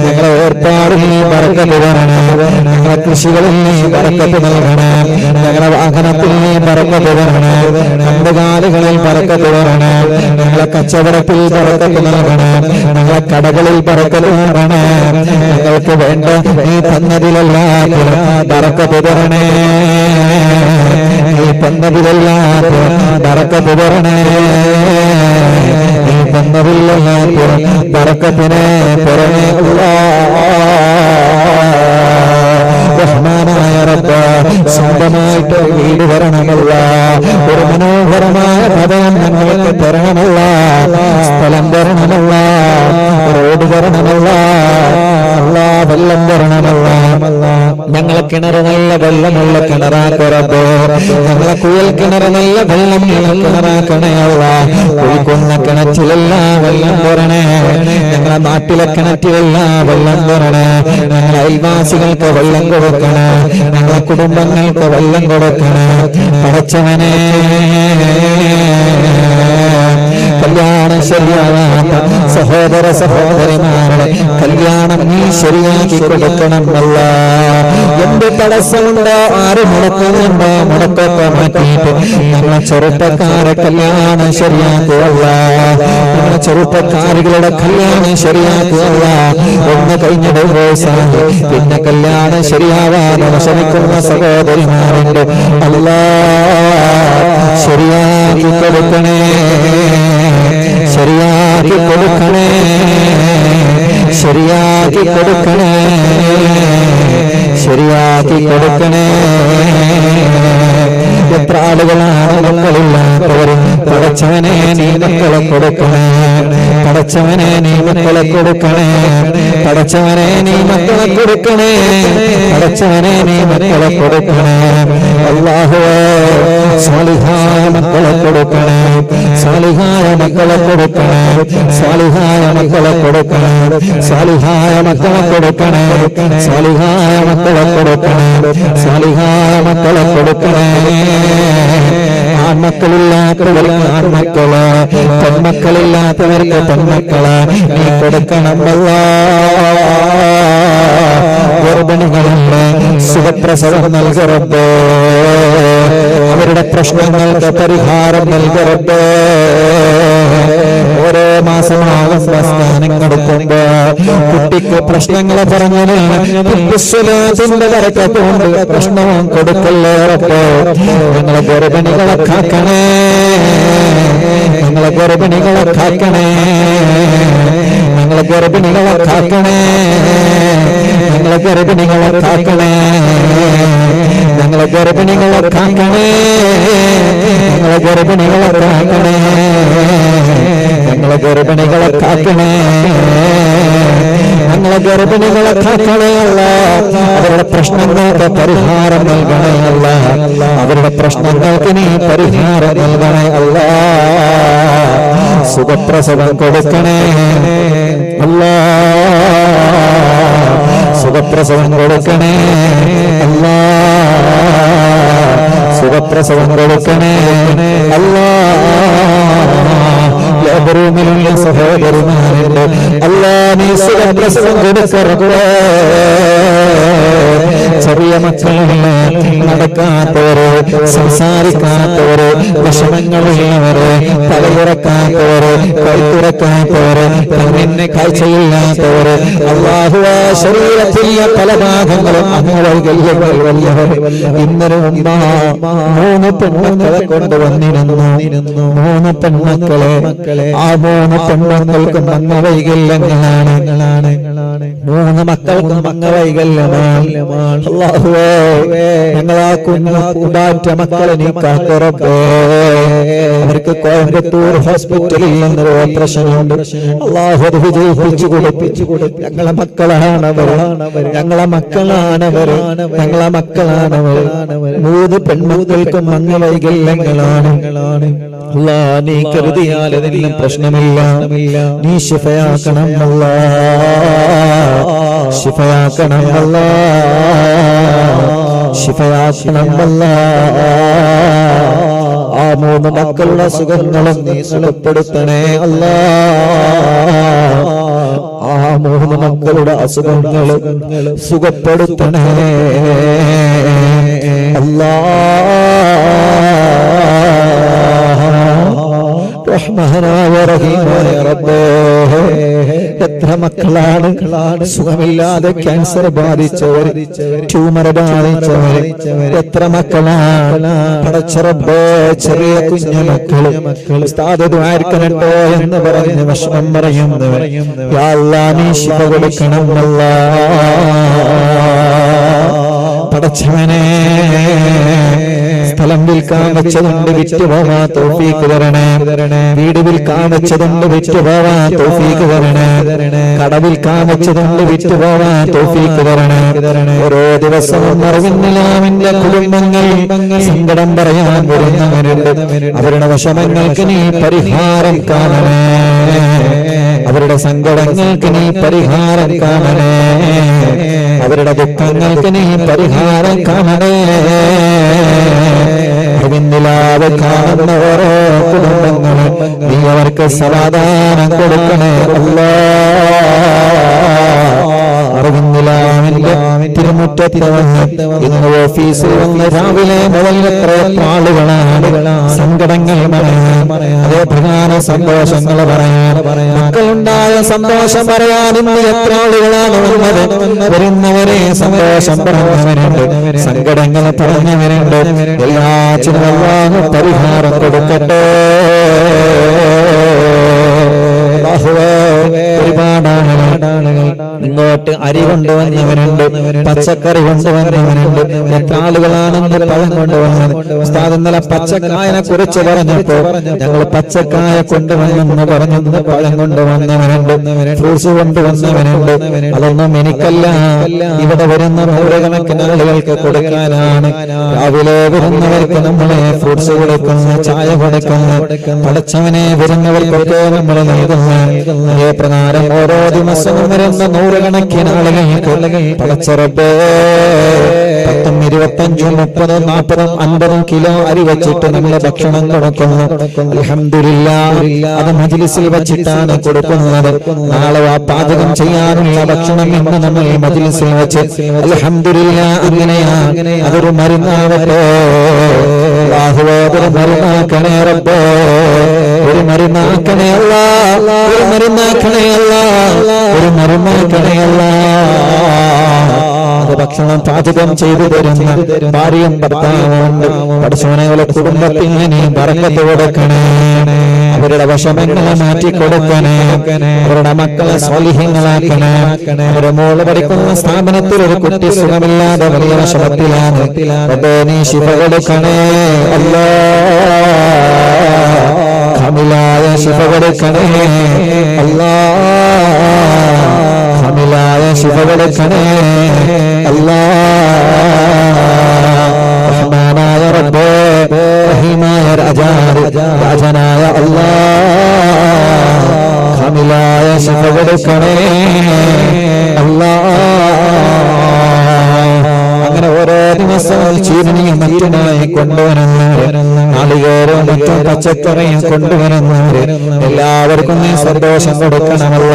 ഞങ്ങളെ ഏർപ്പാടിൽ നീ ബറക്കത്ത് തരണേ. ഞങ്ങളെ കൃഷികളിൽ നീ ബറക്കത്ത് നൽകണേ. ഞങ്ങളെ വാഹനത്തിൽ നീ ബറക്കത്ത് തരണേ. കന്നുകാലികളിൽ ബറക്കത്ത് തരണേ. ഞങ്ങളെ കച്ചവടത്തിൽ ബറക്കത്ത് നൽകണേ. ഞങ്ങളെ കടകളിൽ ബറക്കത്ത് തരണേ. ഞങ്ങൾക്ക് വേണ്ട നീ തന്നതിലെല്ലാം ബറക്കത്ത് തരണേ. നീ തന്നതിലെല്ലാം ബറക്കത്ത് തരണേ. നീ തന്നതിലെല്ലാം ബറക്കത്തിനെ തരണേ റഹ്മാനായ റബ്ബ്. സ്വന്തമായിട്ട് വീട് തരണമല്ല. ഒരു മനോഹരമായ ഭവനം ഞങ്ങൾക്ക് തരണമല്ല. സ്ഥലം തരണമല്ല. റോഡ് തരണമല്ല. വെള്ളം തരണമല്ല. ഞങ്ങളെ കിണറ് നല്ല വെള്ളമുള്ള കിണറാക്കറബ്. ഞങ്ങളെ കുയൽ കിണറ് നല്ല വെള്ളമുള്ള കിണറാക്കണയല്ല. കുഴിക്കുന്ന കിണറ്റിലെല്ലാം വെള്ളം തരണേ. ഞങ്ങളെ നാട്ടിലെ കിണറ്റിലെല്ലാം വെള്ളം തരണേ. ഞങ്ങളെ അയൽവാസികൾക്ക് വെള്ളം കൊടുക്കണേ. ഞങ്ങളെ കുടുംബങ്ങൾക്ക് വെള്ളം കൊടുക്കണേ. പടച്ചവനെ കല്യാണം ശരിയാവാത്ത സഹോദര സഹോദരിമാരുടെ കല്യാണം നീ ശരിയാക്കി കൊടുക്കണമല്ല. എന്ത് തടസ്സമുണ്ടോ, ആര് മുടക്കുന്നുണ്ടോ, മുടക്കൊക്കെ മാറ്റിയിട്ട് ഞങ്ങളെ ചെറുപ്പക്കാരെ കല്യാണം ശരിയാക്കുകയല്ല. ഞങ്ങളെ ചെറുപ്പക്കാരികളുടെ കല്യാണം ശരിയാക്കുകയല്ല. ഒന്ന് കഴിഞ്ഞ ഡിവോഴ്സായി പിന്നെ കല്യാണം ശരിയാവാതെ വിഷമിക്കുന്ന സഹോദരിമാരുണ്ട്. അല്ലാഹ് ശരിയാക്കി കൊടുക്കണേ. ശരിയാക്കി കൊടുക്കണേ. ശരിയാക്കി കൊടുക്കണേ. ശരിയാക്കി കൊടുക്കണേ. എത്ര ആളുകളാണ് മക്കളില്ലാത്തവർ. പടച്ചവനെ നീ മക്കളെ കൊടുക്കണേ. പടച്ചവനെ നീ മക്കളെ കൊടുക്കണേ. പടച്ചവനെ നീ മക്കളെ കൊടുക്കണേ. പടച്ചവനെ നീ മക്കളെ കൊടുക്കണേ. അല്ലാഹുവേ സാലിഹായ മക്കളെ കൊടുക്കണേ. സാലിഹായ മക്കളെ കൊടുക്കണേ. സാലിഹായ മക്കളെ കൊടുക്കണേ. സാലിഹായ മക്കളെ കൊടുക്കണേ. സാലിഹായ മക്കളെ കൊടുക്കണേ. സാലിഹായ മക്കളെ കൊടുക്കണേ. ആൺമക്കളില്ലാത്തവർക്ക് ആൺമക്കള്, പെൺമക്കളില്ലാത്തവർക്ക് പെൺമക്കള് നീ കൊടുക്കണമല്ല. ഗർഭിണികളുണ്ട്, സുഖപ്രസവം നൽകരുത്. അവരുടെ പ്രശ്നങ്ങൾക്ക് പരിഹാരം നൽകരുത്. ഓരോ മാസമാകുമ്പോ സ്കാനിങ് എടുക്കുമ്പോ കുട്ടിക്ക് പ്രശ്നങ്ങൾ പറഞ്ഞതാണ് ത്തിന്റെ വരക്കൊണ്ട് പ്രശ്നവും കൊടുക്കല്ലേ ഉറപ്പോ. നിങ്ങളെ ഗർഭിണികളെ കാക്കണേ, നിങ്ങളെ ഗർഭിണികളെ കാക്കണേ, നിങ്ങളെ ഗർഭിണികളെ കാക്കണേ, നിങ്ങളെ ഗർഭിണികളെ കാക്കണേ, ഞങ്ങളെ ഗർഭിണികളെ കാക്കണേ, ഞങ്ങളെ ഗർഭിണികളെ കാക്കണേ, ഞങ്ങളെ ഗർഭിണികളെ കാക്കണേ, ഞങ്ങളെ ഗർഭിണികളെ കാക്കണേ അല്ല. അവരുടെ പ്രശ്നങ്ങൾക്ക് പരിഹാരം നൽകണേ അല്ല, അവരുടെ പ്രശ്നങ്ങൾക്ക് നീ പരിഹാരം നൽകണേ അല്ല. സുഖപ്രസവം കൊടുക്കണേ അല്ല, സുഖപ്രസവം കൊടുക്കണേ അല്ല, സുഖപ്രസവം കൊടുക്കണേ അല്ല. റൂമിലുള്ള സഹോദരന്മാരുണ്ട്, അല്ലാ നീ സുഖപ്രസവം കൊടുക്കറേ. ചെറിയ മക്കളുള്ള നടക്കാത്തവര്, സംസാരിക്കാത്തവര്, വിഷമങ്ങളുള്ളവര്, തലയുറക്കാത്തവര്, കൈത്തുറക്കാത്തവര്, കണ്ണിന് കാഴ്ചയില്ലാത്തവര്, അല്ലാഹുവ ശരീരത്തിലെ പല ഭാഗങ്ങളും അംഗവൈകല്യങ്ങൾ വല്ലവര്. ഇന്നലെ 3 പെൺമക്കളെ കൊണ്ടുവന്നിരുന്നു, 3 പെൺമക്കളെ. ആ 3 പെൺമക്കൾക്കും അംഗവൈകല്യങ്ങളാണ്, 3 മക്കൾക്കും അംഗവൈകല്യമാണ്. അല്ലാഹുവേ ഞങ്ങളാ കുഞ്ഞാറ്റ മക്കളെ നീ കാക്കറപ്പേ. അവർക്ക് കോയമ്പത്തൂർ ഹോസ്പിറ്റലിൽ നിന്നൊരു ഓപ്പറേഷൻ ഉണ്ട്. അല്ലാഹു അത് വിജയിപ്പിച്ചു കൊടുപ്പിച്ചു. ഞങ്ങളെ മക്കളാണവർ, ഞങ്ങളെ മക്കളാണവർ, ഞങ്ങളെ മക്കളാണവർ. 3 പെൺമക്കൾക്കും അംഗവൈകല്യങ്ങളാണ്. അല്ലാ നീ കരുതിയാൽ അതിലും പ്രശ്നമില്ല. നീ ശിഫയാക്കണം അല്ലാ, ശിഫയാക്കണം അല്ലാ, ശിഫയാക്കണം അല്ലാ. ആ 3 മക്കളുടെ സുഖങ്ങളും നീ സുഖപ്പെടുത്തണേ അല്ലാ. ആ 3 മക്കളുടെ അസുഖങ്ങൾ സുഖപ്പെടുത്തണേ അല്ലാ. റഹ്മാനായ റഹീമായ റബ്ബേ, എത്ര മക്കളാണ് സുഖമില്ലാതെ ക്യാൻസർ ബാധിച്ചവർ, ട്യൂമർ ബാധിച്ചവർ, എത്ര മക്കളാണ് പടച്ച റബ്ബേ. ചെറിയ കുഞ്ഞു മക്കൾ ഉസ്താദ് ദുആർക്കണട്ടോ എന്ന് പറഞ്ഞ് വിഷമം പറയുന്നവർ, യാ അല്ലാഹ് നീ ശിഫ കൊടുക്കണം അല്ലാ. പടച്ചവനെ സ്ഥലം വിൽക്കാൻ വെച്ചതുണ്ട് വിറ്റ് പോവാൻ തൗഫീഖ് തരണേ, വീട് വിൽക്കാൻ വെച്ചതുണ്ട് വിറ്റ് പോവാൻ തൗഫീഖ് തരണേ, കട വിൽക്കാൻ വെച്ചതുണ്ട് വിറ്റ് പോവാൻ തൗഫീഖ് തരണേ. ഓരോ ദിവസവും അറിവിന്നിലാമിന്റെ കുടുംബങ്ങൾ സങ്കടം പറയാൻ വരുന്നവരുണ്ട്. അവരുടെ വിഷമങ്ങൾക്ക് നീ പരിഹാരം കാണണേ, അവരുടെ സങ്കടങ്ങൾക്ക് നീ പരിഹാരം കാണണേ, അവരുടെ ദുഃഖങ്ങൾക്ക് നീ പരിഹാരം കാണണേ. അറിവിന്നിലാതെ കാണുന്ന ഓരോ കുടുംബങ്ങളും നീ അവർക്ക് സമാധാനം കൊടുക്കണേ അല്ലാ. അറിവിന്നിലാമിന്റെ തിരുമുറ്റത്ത് വന്ന് ഇന്ന് ഓഫീസിൽ വന്ന് രാവിലെ മുതൽ എത്ര ആളുകളാണ് സങ്കടങ്ങൾ പറയാൻ, അതേ പ്രധാന സന്തോഷങ്ങൾ പറയാൻ, മക്കളുണ്ടായ സന്തോഷം പറയാൻ ഇന്ന് എത്ര ആളുകളാണ് വന്നത്. വരുന്നവരെ സന്തോഷം പറഞ്ഞവരുണ്ട്, സങ്കടങ്ങൾ പറഞ്ഞവരുണ്ട്. എല്ലാറ്റിനും അല്ലാഹു പരിഹാരം കൊടുക്കട്ടെ. ഒരുപാട് ആളുകൾ ഇങ്ങോട്ട് അരി കൊണ്ടുവന്നവരുണ്ട്, പച്ചക്കറി കൊണ്ടുവന്നവരുണ്ട്. എത്ര ആളുകളാണെന്ന് പഴം കൊണ്ടുവന്നത്. ഉസ്താദ് ഇന്നലെ പച്ചക്കായനെ കുറിച്ച് പറഞ്ഞപ്പോ ഞങ്ങൾ പച്ചക്കായ കൊണ്ടുവന്നെന്ന് പറഞ്ഞു. പഴം കൊണ്ടുവന്നവരുണ്ട്, ഫ്രൂട്ട്സ് കൊണ്ടുവന്നവരുണ്ട്. അതൊന്നും എനിക്കല്ല, ഇവിടെ വരുന്ന 100 കണക്കിന് ആളുകൾക്ക് കൊടുക്കാനാണ്. രാവിലെ വരുന്നവർക്ക് നമ്മളെ ഫ്രൂട്ട്സ് കൊടുക്കുന്ന, ചായ കൊടുക്കുന്ന, പടച്ചവനെ വരുന്നവർക്കൊക്കെ നമ്മൾ നൽകുന്ന. അതേ പ്രകാരം ഓരോ ദിവസവും വരുന്ന 100 കണക്കിന് ആളുകൾക്ക് പടച്ച റബ്ബേ 10, 25, 30, 40, 50 കിലോ അരി വെച്ചിട്ട് നമ്മൾ ഭക്ഷണം കൊടുക്കുന്നു. അൽഹംദുലില്ലാഹ്, അത് മജ്ലിസിൽ വെച്ചിട്ടാണ് കൊടുക്കുന്നത്. നാളെ പാചകം ചെയ്യാനുള്ള ഭക്ഷണം ഇന്ന് നമ്മൾ മജ്ലിസിൽ വെച്ച് അൽഹംദുലില്ലാഹ് അങ്ങനെയാണ്. അതൊരു മരുന്നാവട്ടെ. അല്ലാഹുവേ, ഒരു മരുന്നാക്കണേ റബ്ബേ, ഒരു മരുന്നാക്കണേ അല്ലാഹ്, ഒരു മരുന്നാക്കണേ അല്ലാഹ്, ഒരു മരുന്നാക്കണേ അല്ലാഹ്. ഭക്ഷണം പാചകം ചെയ്തു തരുന്ന ഭാര്യയും ഭർത്താവുണ്ട്. പടച്ചോനെ, കുടുംബത്തിന് നീ ബറക്കത്ത് കൊടുക്കണേ. അവരുടെ വിഷമങ്ങളെ മാറ്റി കൊടുക്കണേ. അവരുടെ മക്കളെ സ്വാലിഹ്യങ്ങളാക്കണേ. അവരുടെ മോള് പഠിക്കുന്ന സ്ഥാപനത്തിൽ ഒരു കുട്ടി സുഖമില്ലാതെ വലിയ വിഷമത്തിലാണ്. നീ ശിഫ കൊടുക്കണേ അല്ലാഹ്. കാമിലായ ശിഫ കൊടുക്കണേ അല്ലാഹ്. കാമിലായ ശിഫ കൊടുക്കണേ അല്ലാഹ്. റഹ്മാനായ റബ്ബേ, റഹീമായ രാജനായ അല്ലാഹ്, കാമിലായ ശിഫ കൊടുക്കണേ അല്ലാഹ്. അങ്ങനെ ഓരോ ദിവസവും ചീരണിയും മറ്റുമായി കൊണ്ടുവരുന്നവര്, നാളികേരോ മറ്റും പച്ചക്കറിയും കൊണ്ടുവരുന്നവര് എല്ലാവർക്കും നീ സന്തോഷം കൊടുക്കണമല്ല.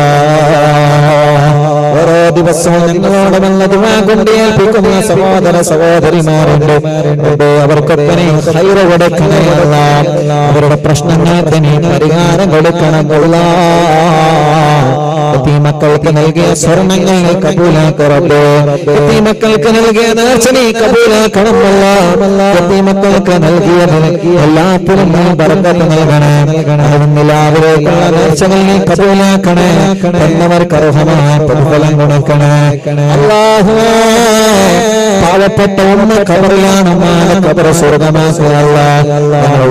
ഓരോ ദിവസവും ഞങ്ങളോട് നല്ല ദുആ കൊണ്ട് ഏൽപ്പിക്കുന്ന സഹോദര സഹോദരിമാരുണ്ട്. അവർക്കൊക്കെ നീ ഖൈർ കൊടുക്കണേ അല്ലാഹ്. അവരുടെ പ്രശ്നങ്ങൾക്ക് നീ പരിഹാരം കൊടുക്കണമല്ല. മക്കൾക്ക് നൽകിയ സ്വർണ്ണങ്ങൾ കബൂലാക്കറബേ. മക്കൾക്ക് നൽകിയ നേർച്ച നീ കബൂലാക്കണമല്ല. മക്കൾക്ക് നൽകിയതിന് എല്ലാത്തിനും നീ ബർക്കത്ത് നൽകണേ. എല്ലാവരേക്കുള്ള നേർച്ചകൾ നീ കബൂലാക്കണേ. എന്നവർക്ക് അർഹമായ പ്രതിഫലം കൊടുക്കണേ അല്ലാഹുവേ. പാവപ്പെട്ട ഉമ്മ ഖബറിലാണ്, ഖബർ സ്വർഗ്ഗമാക്കുക.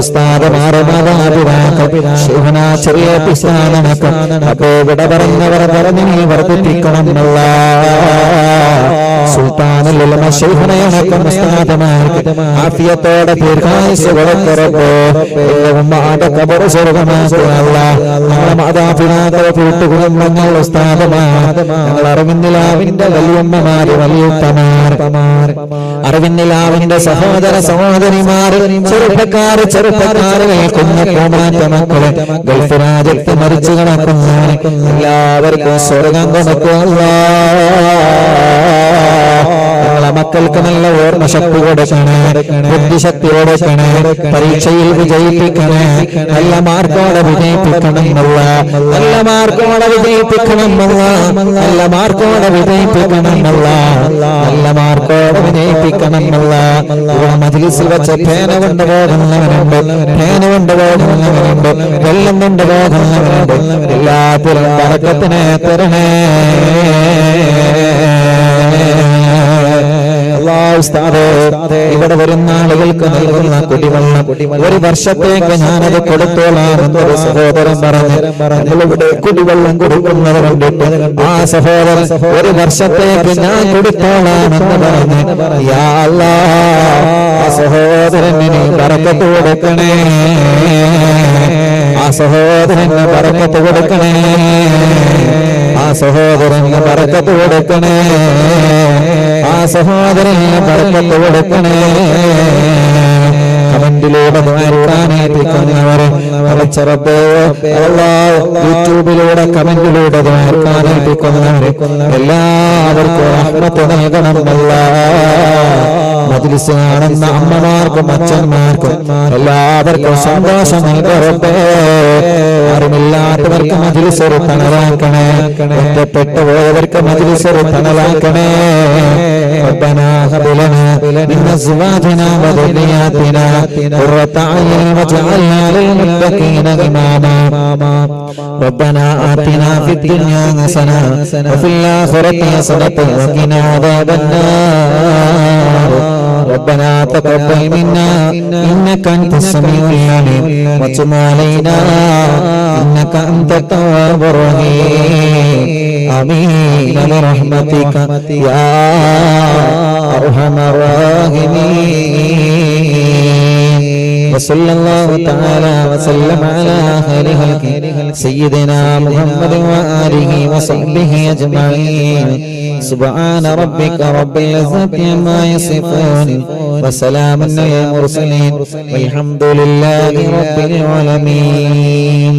ഉസ്താദുമാരെ, മാതാപിതാക്കൾ, ശൈഖുനാ ചെറിയ പിശാനടക്കം അപ്പോ വിട പറഞ്ഞവർ പറഞ്ഞ് നീ വർദ്ധിപ്പിക്കണം അല്ലാഹ്. സുൽത്താനുൽ ഉലമ ശൈഖുനയടക്കം ഉസ്താദുമാർക്ക് ആഫിയത്തോടെ ദീർഘായുസ്സ് കൊടുക്കറബേ. ഉമ്മയുടെ ഖബർ സ്വർഗ്ഗമാക്കുക അല്ലാഹ്. ഞങ്ങളുടെ മാതാപിതാക്കളെ, കൂട്ടുകുടുംബങ്ങൾ, ഉസ്താദുമാർ, ഞങ്ങൾ അറിവിന്നിലാവിന്റെ വലിയമ്മമാര്, വലിയുത്തമാർ, അറിവിന്നിലാവിന്റെ സഹോദര സഹോദരിമാര്, ചെറുപ്പക്കാര്, ചെറുപ്പക്കാരെ, കുഞ്ഞ പൂമാറ്റ മക്കളെ, ഗൾഫ് രാജ്യത്ത് മരിച്ചു കിടക്കുന്നവരെ എല്ലാവർക്കും സ്വർഗം കൊടുക്കുക. ഞങ്ങളെ മക്കൾക്ക് നല്ല ഓർമ്മ ശക്തി കൊടുക്കണേ, ബുദ്ധിശക്തി കൊടുക്കണേ, പരീക്ഷയിൽ വിജയിപ്പിക്കണേ, നല്ല മാർക്കോടെ വിജയിപ്പിക്കണമെന്നുള്ള, നല്ല മാർക്കോടെ വിജയിപ്പിക്കണമെന്നുള്ള, നല്ല മാർക്കോടെ വിജയിപ്പിക്കണമെന്നുള്ള, നല്ല മാർക്കോടെ വിജയിപ്പിക്കണമെന്നുള്ള. ഇവിടെ മജ്ലിസിൽ വെച്ച പേന കൊണ്ട് പോകുന്നവരുണ്ട്, പേന കൊണ്ട് പോകുന്നവരുണ്ട്, വെള്ളം കൊണ്ട് പോകുന്നവരുണ്ട്. എല്ലാത്തിലും ബറക്കത്തിനെ തരണേ ഇവിടെ വരുന്ന ആളുകൾക്ക് നൽകുന്ന കുടിവെള്ളം ഒരു വർഷത്തേക്ക് ഞാനത് കൊടുത്തോളാം എന്നൊരു സഹോദരൻ പറഞ്ഞു. ഞങ്ങളിവിടെ കുടിവെള്ളം കൊടുക്കുന്നത് കണ്ടിട്ട് ആ സഹോദരൻ ഒരു വർഷത്തേക്ക് ഞാൻ കൊടുത്തോളാം എന്ന് പറഞ്ഞു. യാ അല്ലാഹ്, ആ സഹോദരന് ബറക്കത്ത് കൊടുക്കണേ, ആ സഹോദരന് ബറക്കത്ത് കൊടുക്കണേ, ആ സഹോദരന് ബറക്കത്ത് കൊടുക്കണേ, ആ സഹോദരന് ബറക്കത്ത് കൊടുക്കണേ. കമന്റിലൂടെ ദ്വാരക്കാനേൽപ്പിക്കുന്നവരെ യൂട്യൂബിലൂടെ കമന്റിലൂടെ ദ്വാരക്കാനേൽപ്പിക്കുന്നവരെ എല്ലാവർക്കും റഹ്മത്ത് നൽകണം അല്ലാഹ്. മജ്ലിസ് കാണുന്ന അമ്മമാർക്കും അച്ഛന്മാർക്കും എല്ലാവർക്കും സന്തോഷം നൽകട്ടെ. അറിവില്ലാത്തവർക്ക് മജ്ലിസ് ഒരു തണലാക്കണേ, ഒറ്റപ്പെട്ടു പോയവർക്ക് മജ്ലിസ് ഒരു തണലാക്കണേ. ربنا هب لنا من أزواجنا وذرياتنا قرة أعين واجعلنا للمتقين إماما. ربنا آتنا في الدنيا حسنة وفي الآخرة حسنة وقنا عذاب النار. ربنا تقبل منا إنك أنت السميع العليم وتب علينا إنك أنت التواب الرحيم. آمين برحمتك يا أرحم الراحمين. وصلى الله تعالى وسلم على خير خلقه سيدنا محمد وآله وصحبه أجمعين سبحان ربك رب العزة عما يصفون وسلام على المرسلين والحمد لله رب العالمين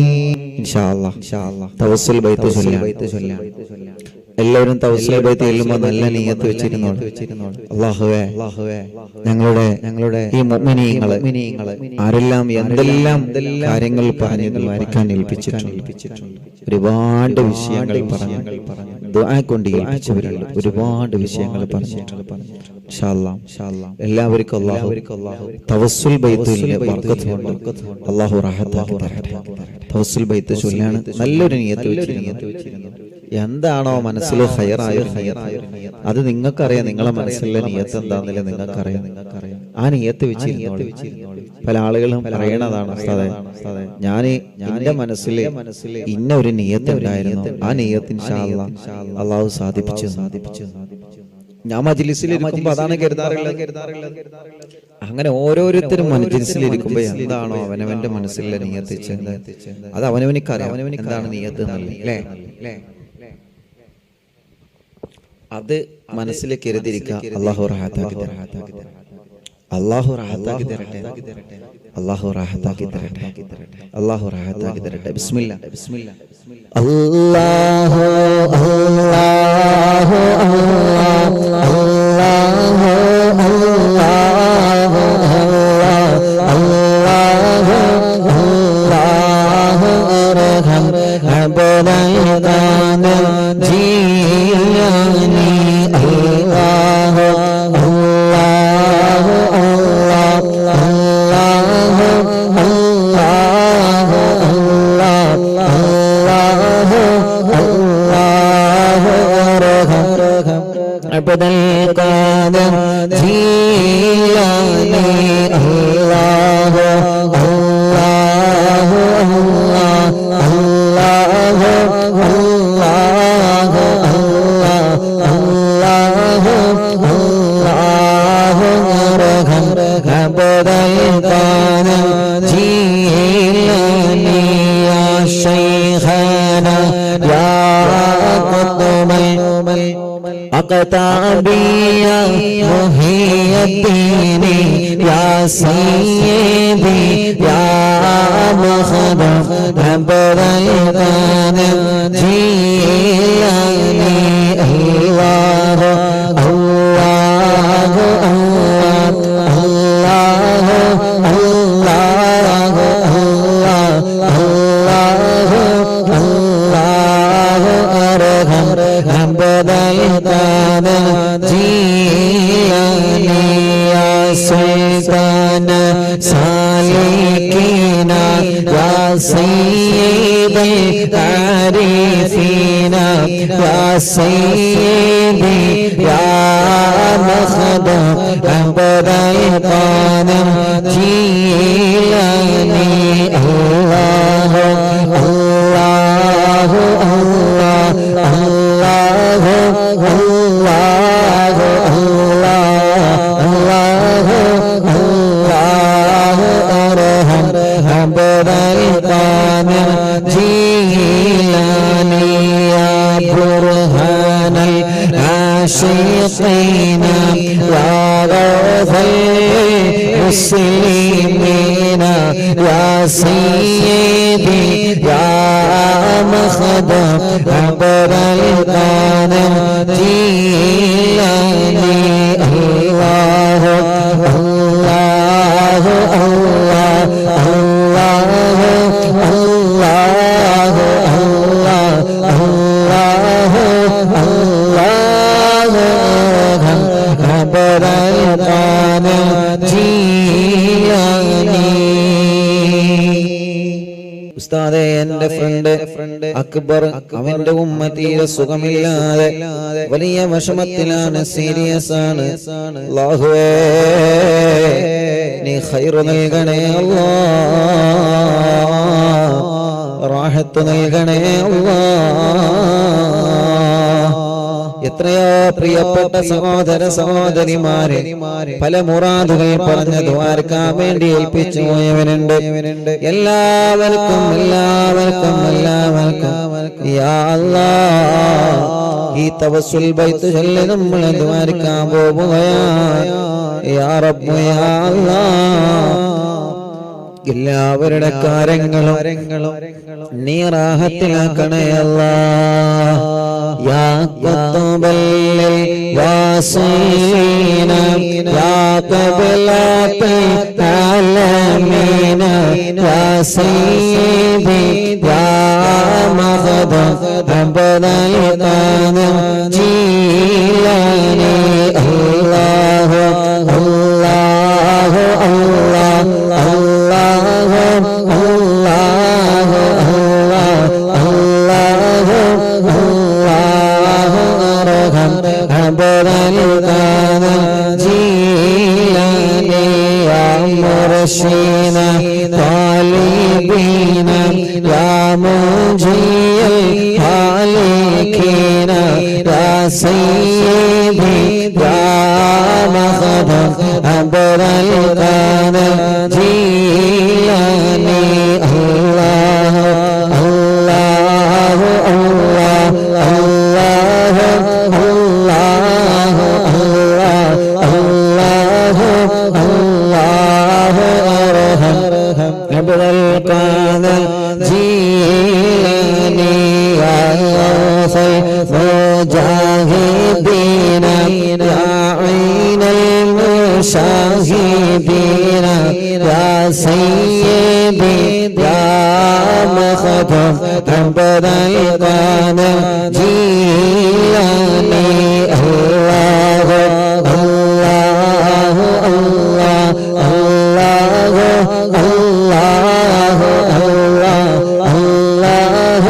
إن شاء الله توسل بيت ചൊല്ലാം എല്ലാവരും തവസ്സുൽ ബൈത്ത് ചെല്ലുമ്പോൾ നല്ല നിയ്യത്ത് വെച്ചിരുന്നോളൂ. അല്ലാഹുവേ ഞങ്ങളുടെ ഈ മുഅ്മിനീങ്ങളെ ആരെല്ലാം എന്തെല്ലാം കാര്യങ്ങൾ പറഞ്ഞു ദ്വാരക്കാൻ ഏൽപ്പിച്ചിട്ടുണ്ട്, ഒരുപാട് വിഷയങ്ങൾ പറഞ്ഞു ദുആ കൊണ്ട് ഏൽപ്പിച്ചവരുണ്ട്, ഒരുപാട് വിഷയങ്ങൾ പറഞ്ഞിട്ടുണ്ട്. ഇൻഷാ അല്ലാഹ് എല്ലാവർക്കും അല്ലാഹു തവസ്സുൽ ബൈത്തിലെ ബർക്കത്ത് കൊണ്ട് അല്ലാഹു റഹ്മത്താക്കി തരട്ടെ. തവസ്സുൽ ബൈത്ത് ചൊല്ലാണ് നല്ലൊരു നിയ്യത്ത് വെച്ചിരുന്നു. എന്താണോ മനസ്സിൽ ഖൈറായ അത് നിങ്ങൾക്കറിയാം, നിങ്ങളെ മനസ്സിലെ നിയത്ത് എന്താണെന്നില്ല നിങ്ങൾക്കറിയാം. ആ നിയത്ത് വെച്ചിരുന്നോളൂ. പല ആളുകളും പറയണതാണ്, ഞാൻ എന്റെ മനസ്സിൽ ഇന്ന ഒരു നിയത്ത് ഉണ്ടായിരുന്നു, ആ നിയത്ത് ഇൻഷാ അല്ലാഹ് അല്ലാഹു സാധിപ്പിച്ചു. ഞാൻ മജ്‌ലിസിൽ ഇരിക്കുമ്പോൾ അതാണ് കരുതാറുള്ളത്. അങ്ങനെ ഓരോരുത്തരും മജ്‌ലിസിലിരിക്കുമ്പോൾ എന്താണോ അവനവന്റെ മനസ്സിലെ നിയത്ത് അത് അവനവനിക്കറിയാം എന്താണ് നിയത്ത് എന്നല്ലേ. അത് മനസ്സിൽ കരുതിയിരിക്കുക. അല്ലാഹു റഹ്മത്താക്കി തരട്ടെ, അല്ലാഹു റഹ്മത്താക്കി തരട്ടെ, അല്ലാഹു റഹ്മത്താക്കി തരട്ടെ, അല്ലാഹു റഹ്മത്താക്കി തരട്ടെ. ബിസ്മില്ലാ അല്ലാഹു അല്ലാഹു അല്ലാഹു أقطابيا محي الدين يا سيدي يا مخدم عبر الغنم جيلاني الله الله الله الله الله الله الله أرحم عبر سالكينا يا سيد العارفين يا سيدي يا مخدم عبر الغنم جيلاني الله الله الله الله الله الله الله أرحم عبر الغنم جيلاني يا برهان العاشقين يا غوث المسلمين يا سيدي يا مخدم عبر الغنم جيلاني الله الله الله الله الله الله الله عبر الغنم جيلاني. ഉസ്താദേ, എന്റെ ഫ്രണ്ട് അക്ബർ അവന്റെ ഉമ്മ തീരെ സുഖമില്ലാതെ വലിയ വിഷമത്തിലാണ്, സീരിയസ് ആണ്. അല്ലാഹുവേ നീ ഖൈറ് നൽകണേ അല്ലാഹ്, റാഹത്ത് നൽകണേ അല്ലാഹ്. എത്രയോ പ്രിയപ്പെട്ട സഹോദര സഹോദരിമാരെ പല മുറാദുകൾ പറഞ്ഞ് ദ്വാരക്കാൻ വേണ്ടി ഏൽപ്പിച്ചു പോയവനുണ്ട്. എല്ലാവർക്കും യാ അല്ലാഹ് ഈ തവസ്സുൽ ബൈത്ത് ചൊല്ലി നമ്മൾ ദ്വാരക്കാൻ പോവുകയാണ്. യാ റബ്ബ് യാ അല്ലാഹ് എല്ലാവരുടെ കാര്യങ്ങളും നീ റാഹത്തിലാക്കണേ അല്ലാഹ്. യാ ഖുത്ബൽ വാസീന യാ ഖിബ്ലത്തുൽ ആലമീന യാ സയ്യിദി യാ മഖദം അബ്ദൽ ഖാദിർ ജീലാനി അല്ലാഹു അല്ലാഹു مرشينا طالبينا يا منجي الهالكين يا سيدي يا مخدم عبر القادر جيلاني الله الله الله الله الله الله عبر القادر جيلاني يا سيف المجاهدين يا عين المشاهدين يا سيدي يا مخدم عبر القادر جيلاني الله الله الله الله الله الله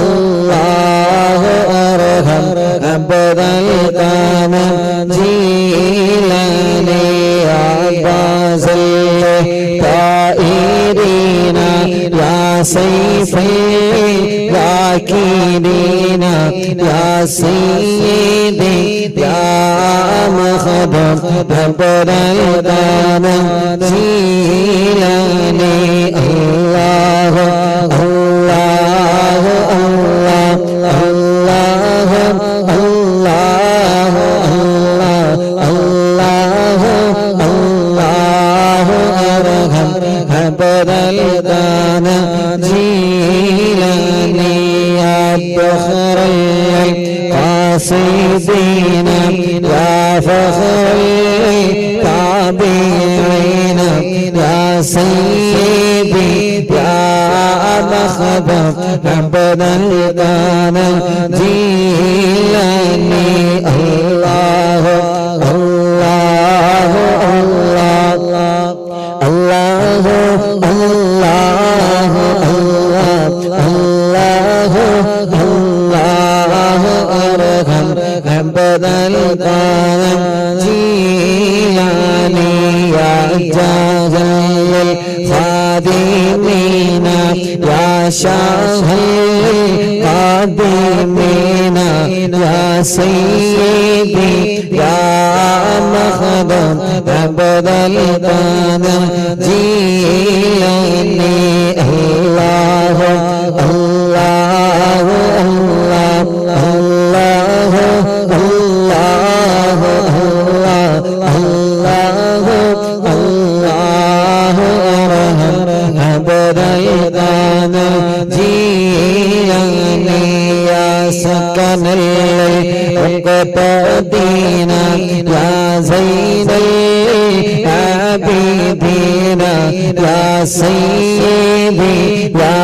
الله أرحم عبد القادر جيلاني عباس الطائرين يا سيف الواكدين يا سيدي يا مخدم عبد القادر جيلاني الله الله الله الله الله الله الله أرحم عبد القادر جيلاني يا فخر القاصدين يا فخر التابعين يا سيدي يا مخدم عبد القادر جيلاني الله الله الله الله الله الله الله أرحم عبد القادر جيلاني يا جاهل الخادمين يا شاه القادمين يا سيدي يا مخدم عبد القادر جيلاني الله الله الله الله الله الله الله أرحم عبد القادر جيلاني يا سكن المقتدين يا زين العابدين يا سيدي يا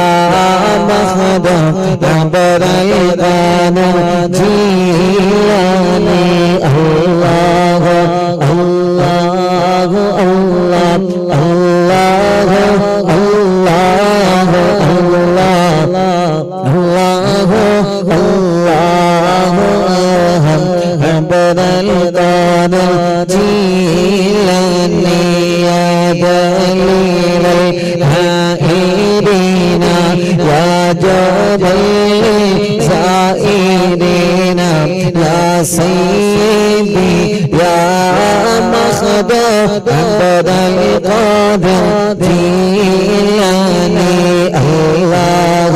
مخدم عبد القادر جيلاني الله الله الله الله الله الله الله عبد القادر جيلاني يا دليل الهائرين يا جبل الزائرين يا سيدي يا مخدوم عبد القادر جيلاني الله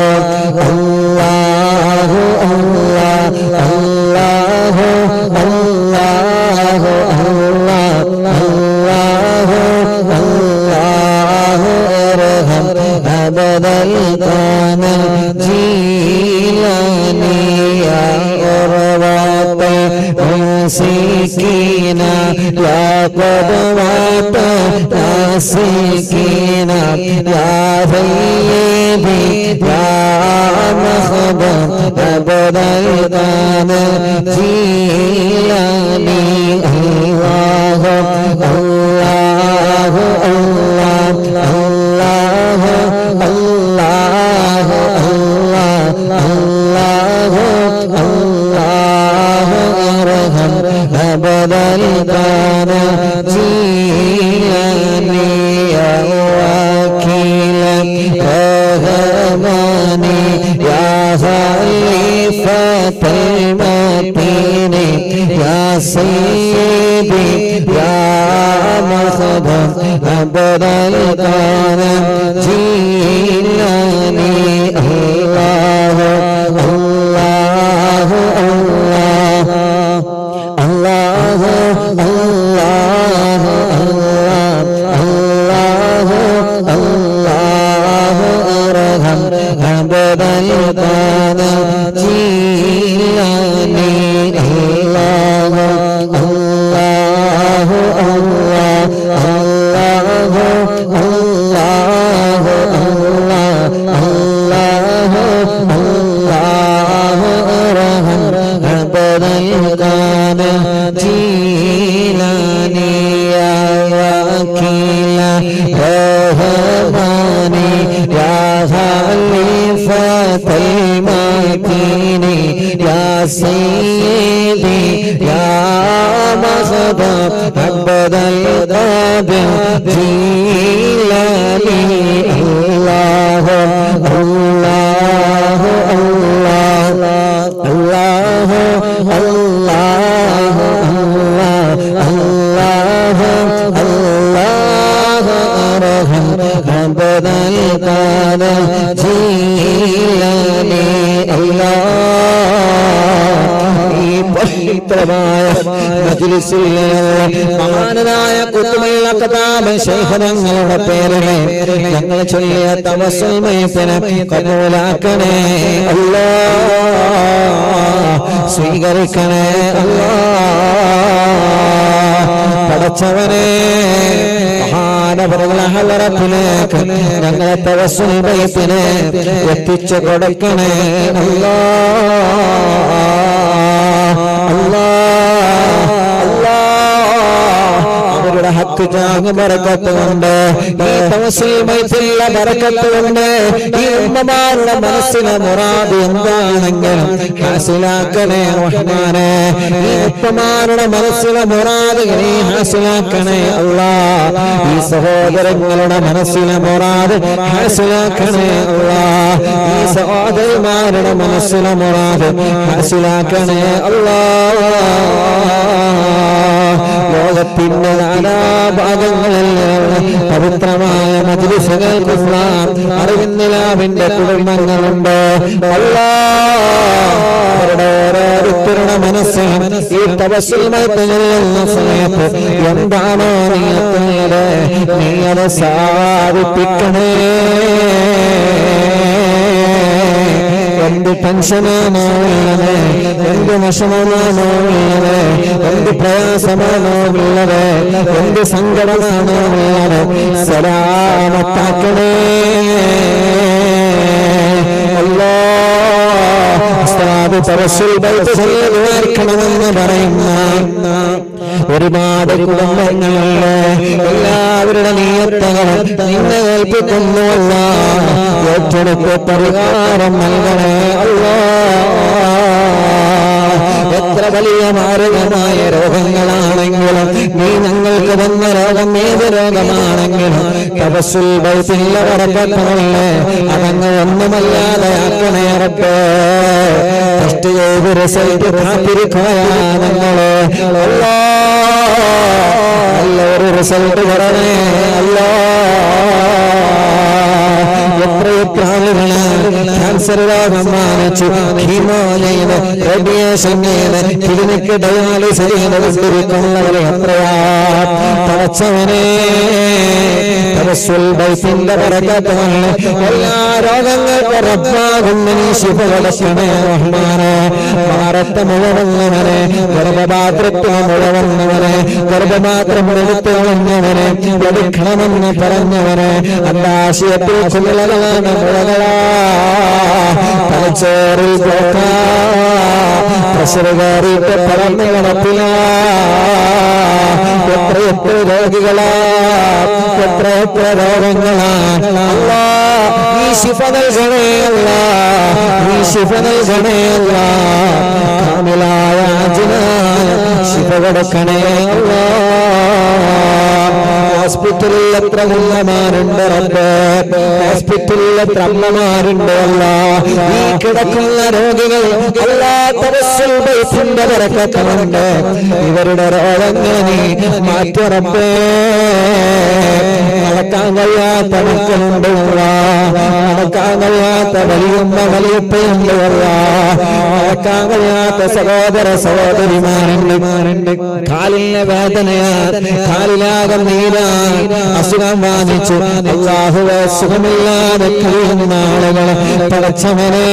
الله الله الله الله الله الله الله ارحم عبد القادر جيلاني يا أروات مسكينا يا قدوات مسكينا يا سيدي يا مخدوم عبد القادر جيلاني الله الله الله الله الله الله الله ارحم عبد القادر جيلاني يا وكيل رحماني يا خليفة المتين يا سيدي يا مخدوم عبد القادر جيلاني الله الله الله الله الله الله الله ارحم عبد القادر جيلاني الله الله الله الله الله الله الله ارحم عبد القادر جيلاني يا وكيل رحماني يا خليفة المتين يا سيدي يا مخدوم عبد القادر جيلاني الله الله الله الله الله الله الله ارحم عبد القادر جيلاني الله മജ്‌ലിസിലെ മഹാനായ ഖുതുബുൽ അഖ്താബ് ശൈഖ് തങ്ങളുടെ പേരിലെ ഞങ്ങൾ ചൊല്ലിയ തവസ്സുൽ മയ്യിത്തിനെ ഖബൂലാക്കണേ അല്ലാഹ് സ്വീകരിക്കണേ അല്ലാഹ് പടച്ചവനെ മഹാനവറുകളുടെ ഹളറത്തിലേക്ക് ഞങ്ങളെ തവസ്സുൽ മയ്യിത്തിനെ എത്തിച്ചു കൊടുക്കണേ അല്ലാഹ് അവരുടെ ഹക്ക് ജാഗ് ബറക്കത്ത് കൊണ്ട് ഈ തവസ്സുൽ മയ്യിത്തിലെ ബറക്കത്ത് കൊണ്ട് ഈ ഉമ്മമാരുടെ മനസ്സിലെ മുറാദ് എന്താണെങ്കിലും ഹാസിലാക്കണേ റഹ്മാനേ ഈ ഉമ്മമാരുടെ മനസ്സിലെ മുറാദ് നീ ഹാസിലാക്കണേ അല്ലാഹ് ഈ സഹോദരങ്ങളുടെ മനസ്സിലെ മുറാദ് ഹാസിലാക്കണേ അല്ലാഹ് ഈ സഹോദരിമാരുടെ മനസ്സിലെ മുറാദ് ഹാസിലാക്കണേ അല്ലാഹ് ലോകത്തിന്റെ നാനാഭാഗങ്ങളിലുള്ള പവിത്രമായ മജ്‌ലിസുകൾക്കുള്ള അറിവിന്നിലാവിന്റെ കുടുംബങ്ങളുണ്ട് അവരുടെ ഓരോരുത്തരുടെ മനസ്സിൽ ഈ തവസ്സുൽ മയ്യിത്ത് ചൊല്ലുന്ന സമയത്ത് എന്താണോ നീയത്തുള്ളത് നീ അത് സാധിപ്പിക്കണേ എന്ത് ടെൻഷനാണോ ഉള്ളത് എന്ത് വിഷമമാണോ ഉള്ളത് എന്ത് പ്രയാസമാണോ ഉള്ളത് എന്ത് സങ്കടമാണോ ഉള്ളത് സലാമത്താക്കണേ അല്ലാഹ് തവസ്സുൽ മയ്യിത്ത് ചൊല്ലുവാർക്കണമെന്ന് പറയുന്ന ഒരുപാട് കുടുംബങ്ങളുണ്ട് എല്ലാവരുടെ നിയത്തുകളും നിന്നെ ഏൽപ്പിക്കുന്നു അല്ലാഹ് ഏറ്റെടുത്ത് പരിഹാരം നൽകണേ അല്ലാഹ് എത്ര വലിയ മാരകമായ രോഗങ്ങളാണെങ്കിലും നീ ഞങ്ങൾക്ക് തന്ന രോഗം ഏത് രോഗമാണെങ്കിലും തവസ്സുൽ ബൈത്തിന്റെ ബറക്കത്തുകളെ അതങ്ങ് ഒന്നുമല്ലാതെ ആക്കണേ റബ്ബേ. ടെസ്റ്റ് ചെയ്ത് റിസൾട്ട് കാത്തിരിക്കുകയാണ് ഞങ്ങള്. നല്ലൊരു റിസൾട്ട് വരണേ അല്ലാ. എത്രയെത്ര ആളുകളാണ് ക്യാൻസർ രോഗം ബാധിച്ചു കീമോ ചെയ്ത് റേഡിയേഷൻ ചെയ്ത് ക്ലിനിക്ക് ഡയാലിസിസ് ചെയ്തുകൊണ്ടിരിക്കുന്നവരെ എത്രയാ. പടച്ചവനെ തവസ്സുൽ ബൈത്തിന്റെ ബറക്കത്തുകളെ എല്ലാ രോഗങ്ങൾക്കും റബ്ബാകുന്ന നീ ശിഫ കൊടുക്കണേ റഹ്മാനേ. ഭാരത്തെ മുഴുവന്നവനെ, ഗർഭപാത്രത്തെ മുഴുവന്നവനെ, ഗർഭപാത്രം എടുത്തു കളഞ്ഞവനെ, എടുക്കണമെന്ന് പറഞ്ഞവനെ, അന്താശയത്തിൽ കുമിളകളാണ് മുളകളാ, തലച്ചോറിൽ പോക്കാ, പ്രഷർ കയറിയിട്ട് പറന്ന് കിടപ്പില്ല. എത്രയെത്ര രോഗികളാ, എത്രയെത്ര രോഗങ്ങളാ. അല്ലാ നീ ശിഫ നൽകണേ അല്ലാ, നീ ശിഫ നൽകണേ അല്ലാ. കാമിലായ അജ്നായ ശിഫ കൊടുക്കണേ അല്ലാ. ഹോസ്പിറ്റലിൽ എത്ര ഉമ്മമാരുണ്ട് റബ്ബേ, ഹോസ്പിറ്റലിൽ എത്ര അമ്മമാരുണ്ട് അല്ലാ. ഈ കിടക്കുന്ന രോഗികൾ അല്ലാ തവസ്സുൽ ബൈത്തിന്റെ ബറക്കത്തുണ്ട്. ഇവരുടെ രോഗങ്ങൾ നീ മാറ്റി റബ്ബേ. നടക്കാൻ കഴിയാത്ത മക്കളുണ്ട് അല്ലാ, നടക്കാൻ കഴിയാത്ത വലിയുമ്മ വലിയപ്പയുണ്ട് അല്ലാ, നടക്കാൻ കഴിയാത്ത സഹോദര സഹോദരിമാരുണ്ട്. കാലിലെ വേദനയാ, കാലിലാകം നീരാ, അസുഖം ബാധിച്ചു അല്ലാഹുവേ സുഖമില്ലാതെ കഴിയുന്ന ആളുകൾ പടച്ചവനെ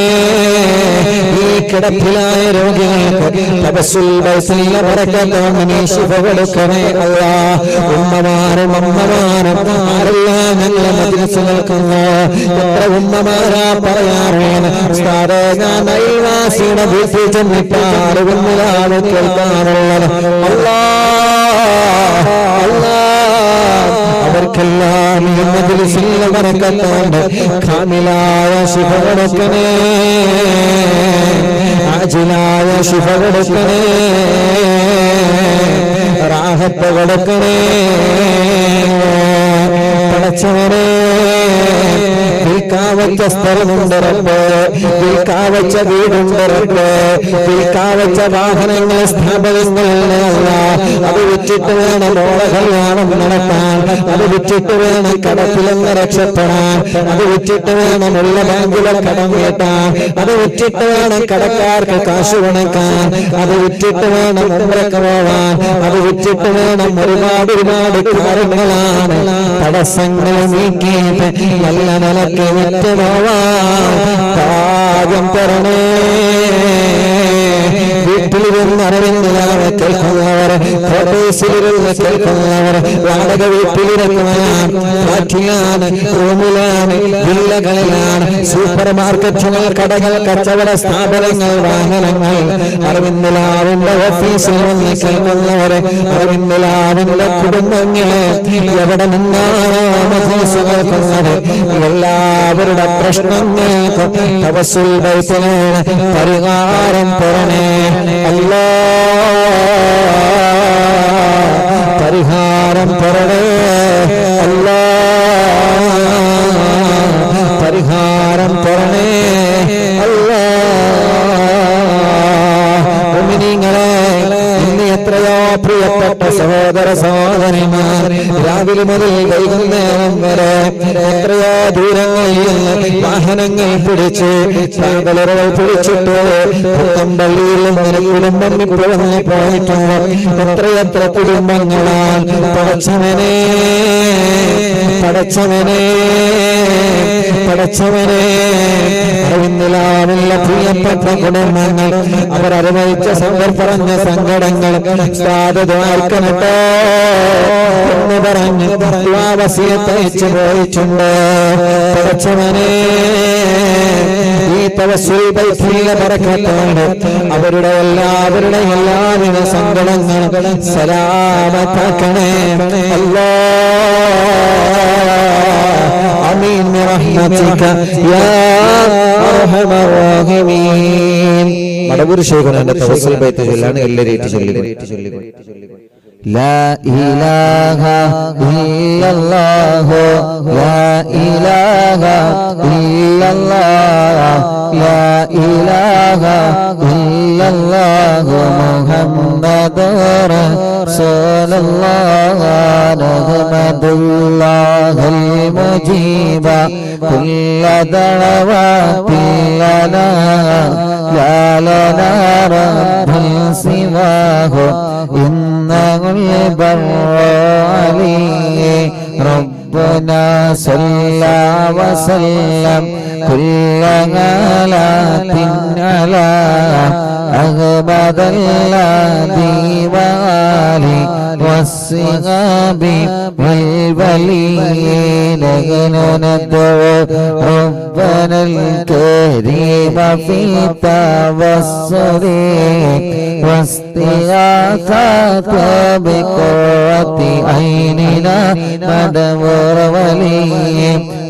ഈ കിടപ്പിലായ രോഗികൾക്ക് തവസ്സുൽ ബൈത്തിന്റെ ബറക്കത്തുകൊണ്ട് നീ ശിഫ കൊടുക്കണേ അല്ലാ. ഉമ്മമാരും അമ്മമാരും ആരെല്ലാം ഞങ്ങളെ മജ്‌ലിസ് കേൾക്കുന്നു. എത്ര ഉമ്മമാരാ പറയാറുണ്ട് ഉസ്താദേ ഞാൻ അയൽവാസിയുടെ വീട്ടിൽ ചെന്നിട്ട് അറിവില്ലാതെ കേൾക്കാറുള്ളത്. അല്ലാ അല്ലാ അവർക്കെല്ലാം ഈ മജ്‌ലിസിന്റെ ബറക്കത്തുകൊണ്ട് കാമിലായ ശിഫ കൊടുക്കണേ, ആജിലായ ശിഫ കൊടുക്കണേ, റാഹത്ത് കൊടുക്കണേ പടച്ചവനെ. വിൽക്കാവച്ച സ്ഥലമുണ്ട് റബ്ബേ, വിൽക്കാവച്ച വീടുണ്ട് റബ്ബേ, വിൽക്കാവച്ച വാഹനങ്ങൾ സ്ഥാപനങ്ങളുണ്ട് അല്ലാ. അത് വിറ്റിട്ട് വേണം ഓളെ കല്യാണം നടത്താൻ, അത് വിറ്റിട്ട് വേണം കടത്തിലെന്ന് രക്ഷപ്പെടാൻ, അത് വിറ്റിട്ട് വേണം ഉള്ള ബാങ്കിലെ കടം വീട്ടാൻ, അത് വിറ്റിട്ട് വേണം കടക്കാർക്ക് കാശ് കൊടുക്കാൻ, അത് വിറ്റിട്ട് വേണം ഉംറയ്ക്ക് പോവാൻ, അത് വിറ്റിട്ട് വേണം ഒരുപാട് കാര്യങ്ങളാണ്. തടസ്സങ്ങൾ നീക്കിയിട്ട് നല്ല നിലയ്ക്ക് വിറ്റ് പോവാൻ ഭാഗ്യം തരണേ. വീട്ടിലിരുന്ന് അറിവില്ലാതെ കേൾക്കുന്നവർ, കോട്ടേഴ്സിലിരുന്ന് കേൾക്കുന്നവർ, വാടക വീട്ടിലിരുന്നവരാണ്, ഫ്ലാറ്റിലാണ്, റൂമിലാണ്, വില്ലകളിലാണ്, സൂപ്പർ മാർക്കറ്റുകൾ, കടകൾ, കച്ചവട സ്ഥാപനങ്ങൾ, വാഹനങ്ങൾ, അറിവിന്ദിലാവിന്റെ ഓഫീസിൽ നിന്ന് കേൾക്കുന്നവരെ, അറിവിന്ദിലാവിന്റെ കുടുംബങ്ങളെ എവിടെ നിന്നാണോ മജ്‌ലിസ് കേൾക്കുന്നത് എല്ലാവരുടെ പ്രശ്നങ്ങൾക്ക് തവസ്സുൽ ബൈത്തിലാണ് പരിഹാരം തരണേ അല്ലാ. പരിഹാരം തരണേ അല്ലാ, പരിഹാരം തരണേ അല്ലാ. മുഅ്മിനീങ്ങളെ, ഇന്ന് എത്രയോ പ്രിയപ്പെട്ട സഹോദര സഹോദരിമാർ രാവിലെ മുതൽ വൈകുന്നേരം വരെ എത്രയോ ദൂരങ്ങളിൽ നിന്ന് വാഹനങ്ങൾ പിടിച്ച് സാഗലറുകൾ പിടിച്ചിട്ട് പുത്തമ്പള്ളിയിൽ നിന്ന് കുടുംബം ഇപ്പോൾ വന്ന് പോയിട്ടുണ്ട്. എത്രയെത്ര കുടുംബങ്ങളാൽ പടച്ചവനെ പടച്ചവനെ പടച്ചവനെ അറിവിന്ദിലാവുള്ള പ്രിയപ്പെട്ട കുടുംബങ്ങൾ അവരനുഭവിച്ച പറഞ്ഞ സങ്കടങ്ങൾ സാധുവാർക്കണട്ടോ എന്ന് പറഞ്ഞ് വസിയത്തയച്ചു പോയിട്ടുണ്ട്. പടച്ചവനെ ഈ തവസ്സുൽ ബൈത്തിന്റെ ബറക്കത്തോടെ അവരുടെ എല്ലാവരുടെ എല്ലാവിധ സങ്കടങ്ങളും സലാമത്താക്കണേ അല്ലാ. ആമീൻ ബിറഹ്മതിക യാ അർഹമർ റഹീമീൻ. മടവൂർ ശൈഖുനാന്റെ തവസ്സുൽ ബൈത്ത് ചൊല്ലാണ് എല്ലാവരും ചൊല്ലുക. لا إله إلا الله لا إله إلا الله لا إله إلا الله محمد رسول الله نحمد الله المجيب كل دعوات لنا لا لنا رب سواه إنه البر عليه ربنا صلى وسلم كل غلات على أغبد الذي وآله والصحاب والولي نحن ندعو ربنا الكريم في التوسل واستغاثة بقوة عيننا ندور ولي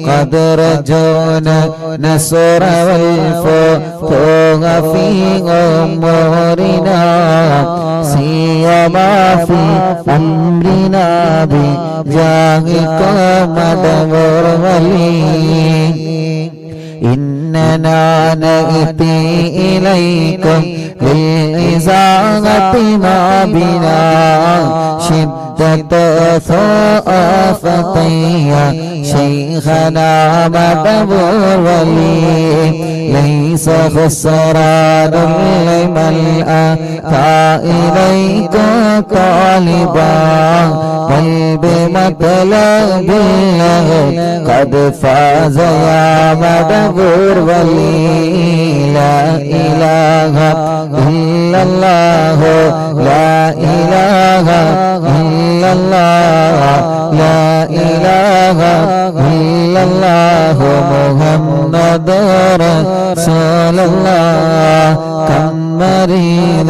قد رجونا نصر والفتوح في أمورنا سيما في أمرنا بجاهكم ندور ولي إننا نأتي إليكم للإزاغة ما بنا شدة ثقافتي شيخنا مدبور ولي ليس خسران لمن أتى إليك طالبا بل بمطلب الله قد فاز يا مدبور ولي لا إله إلا الله لا إله إلا الله لا إله إلا الله محمد رسول الله كم مريض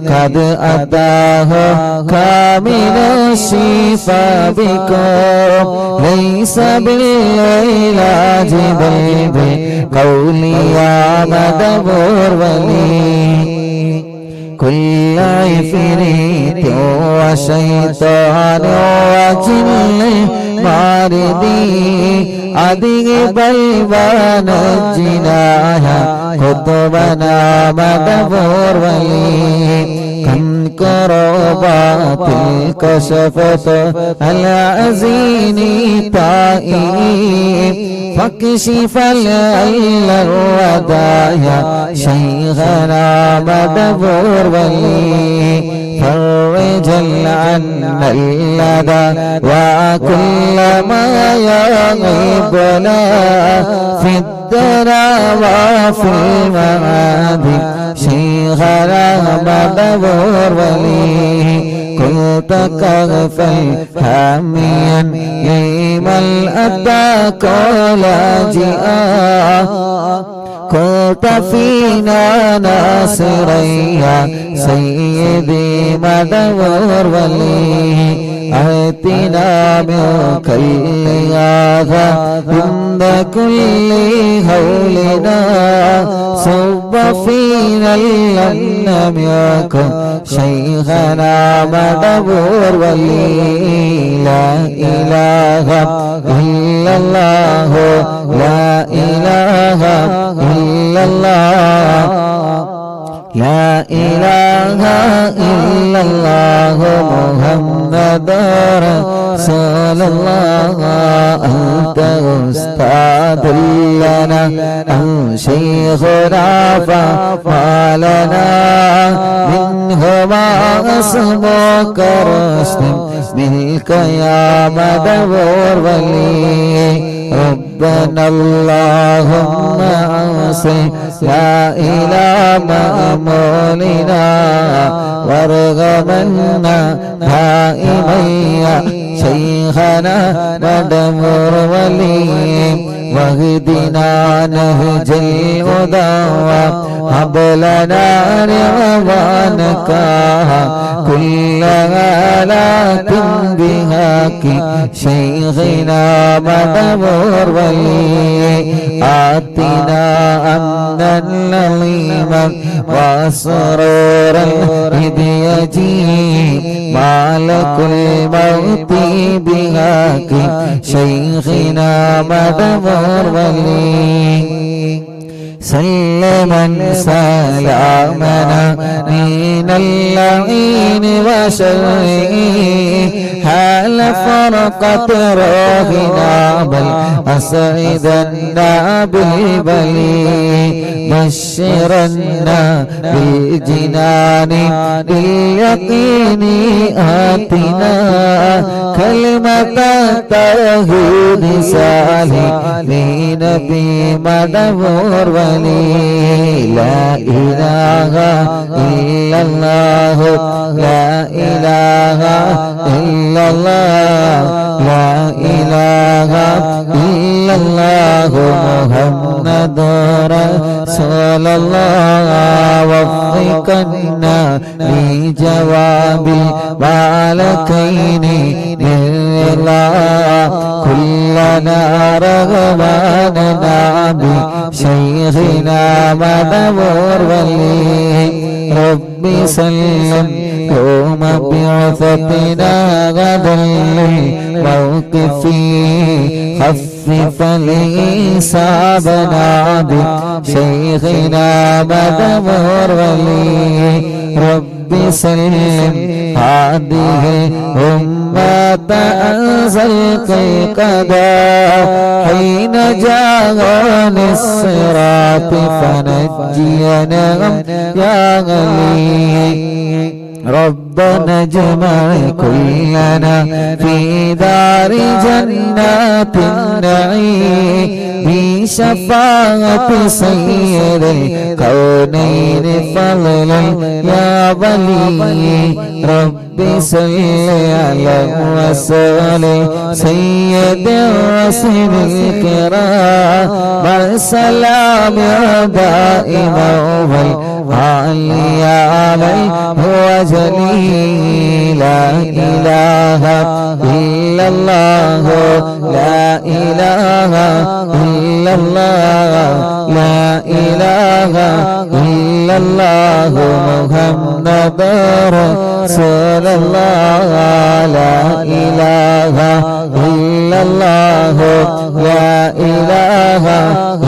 قد أتاه كامل الشفاء بكم ليس بالعلاج بل بقولي يا مدبور ولي كل عفريت وشيطان وجن ماردي أذهب ونجناها قطبنا مدبور ولي كم كربات الكشفت العزين طائب فاكشف العل الودايا شيخنا مدبور ولي فرج عنا اللدى وكل ما يغيبنا في الدرى وفي المعاد شيخنا مدبور ولي كنت كغفل حاميا لمن أتاك لاجئا كنت فينا ناصريا سيدي مدبور ولي آتنا منك الإغاثة عند كل هولنا صب فينا لم يكن شيخنا مدبور ولي لا إله إلا الله لا إله إلا الله لا إله إلا الله محمد رسول الله أنت أستاذ لنا أنت شيخنا فما لنا منهما اسمك رشد منك يا مدبور ولي ربنا اللهم أوصي لا إلى مأمولنا وارغمنا دائميا شيخنا مدبور ولي واهدنا نهج الهدى هب لنا رضوانك كل آلات بهاك شيخنا مدبور ولي آتنا أمنا لظيما وسرورا إذ يجيء مالك موتي بهاك شيخنا مدبر ولي سلما سلامنا من اللعين وشره حال فرقة روحنا بل أسعدنا بالبلي بشرنا بالجنان باليقين آتنا كلمة التوحيد سالمين بمدبر ولي لا إله إلا الله لا إله إلا الله لا إله إلا الله محمد رسول الله وفقنا لجواب البالكين بالله كلنا رغباننا بشيخنا مدبر ولي ربي سلم يوم بعثتنا غدا للموقف خفف لحسابنا بشيخنا مدبر ولي ربي سلم هذه الأمة أنزلت القضاء حين جاء الصراط فنجينا يا غني ربنا اجمع كلنا في دار جنات النعيم بشفاعة سيد الكونين فضلا يا ولي ربي صل على رسول سيد الرسل الكرام والسلام دائما والعلي عليه هو جليل لا إله إلا الله لا إله إلا الله لا إله إلا الله محمد رسول الله لا إله إلا الله لا إله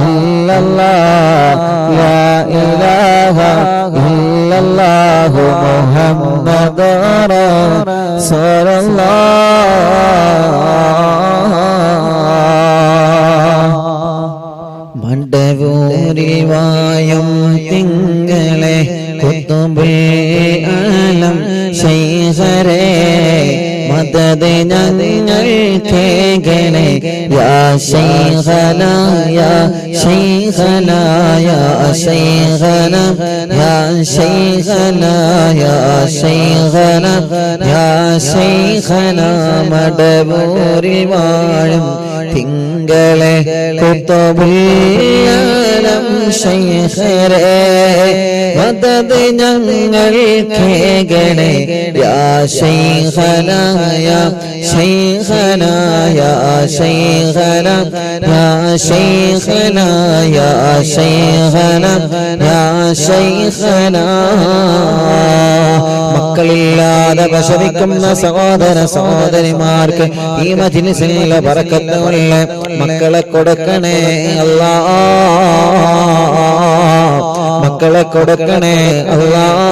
إلا الله لا إله إلا الله محمد رسول الله മണ്ടവൂരിവായം തിങ്കളെ കുത്തുബേ ആലം ശൈഖരേ മദദ് ഞങ്ങൾ കേകണേ യാ ശൈഖന യാ ശൈഖന യാ ശൈഖന യാ ശൈഖന യാ ശൈഖന യാ ശൈഖന മടവൂരിൽ വാഴും തിങ്കളെ കുത്തുബിയാലം ശൈഖരേ മദദ് ഞങ്ങൾ കേകണേ യാ ശൈഖന യാ ശൈഖന യാ ശൈഖന യാ ശൈഖന യാ ശൈഖന യാ ശൈഖന മക്കളില്ലാതെ വിഷമിക്കുന്ന സഹോദര സഹോദരിമാർക്ക് ഈ മജ്‌ലിസിലെ ബറക്കത്ത് കൊണ്ട് മക്കളെ കൊടുക്കണേ അല്ലാഹ് മക്കളെ കൊടുക്കണേ അല്ലാഹ്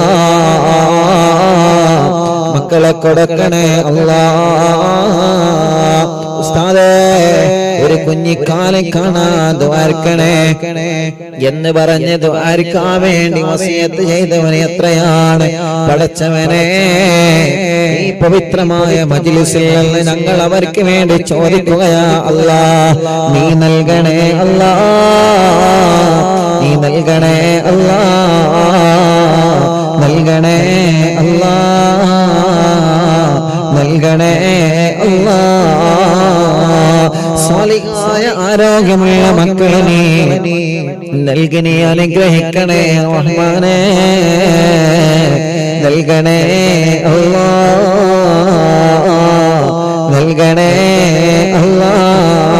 മക്കളെ കൊടുക്കണേ അല്ലാഹ് ഉസ്താദേ ഒരു കുഞ്ഞിക്കാലം കാണാൻ ദ്വാരക്കണേ എന്ന് പറഞ്ഞ് ദ്വാരക്കാൻ വേണ്ടി വസിയത്ത് ചെയ്തവനെ എത്രയാണ് പടച്ചവനെ ഈ പവിത്രമായ മജ്‌ലിസിൽ നിന്ന് ഞങ്ങൾ അവർക്ക് വേണ്ടി ചോദിക്കുകയാ അല്ലാഹ് നീ നൽകണേ അല്ലാഹ് നീ നൽകണേ അല്ലാഹ് നൽകണേ അല്ലാഹ് നൽകണേ അല്ലാഹ് സ്വാലിഹായ ആരോഗ്യമുള്ള മക്കളെ നീ നൽകണേ അനുഗ്രഹിക്കണേ റഹ്മാനേ നൽകണേ അല്ലാഹ് നൽകണേ അല്ലാഹ്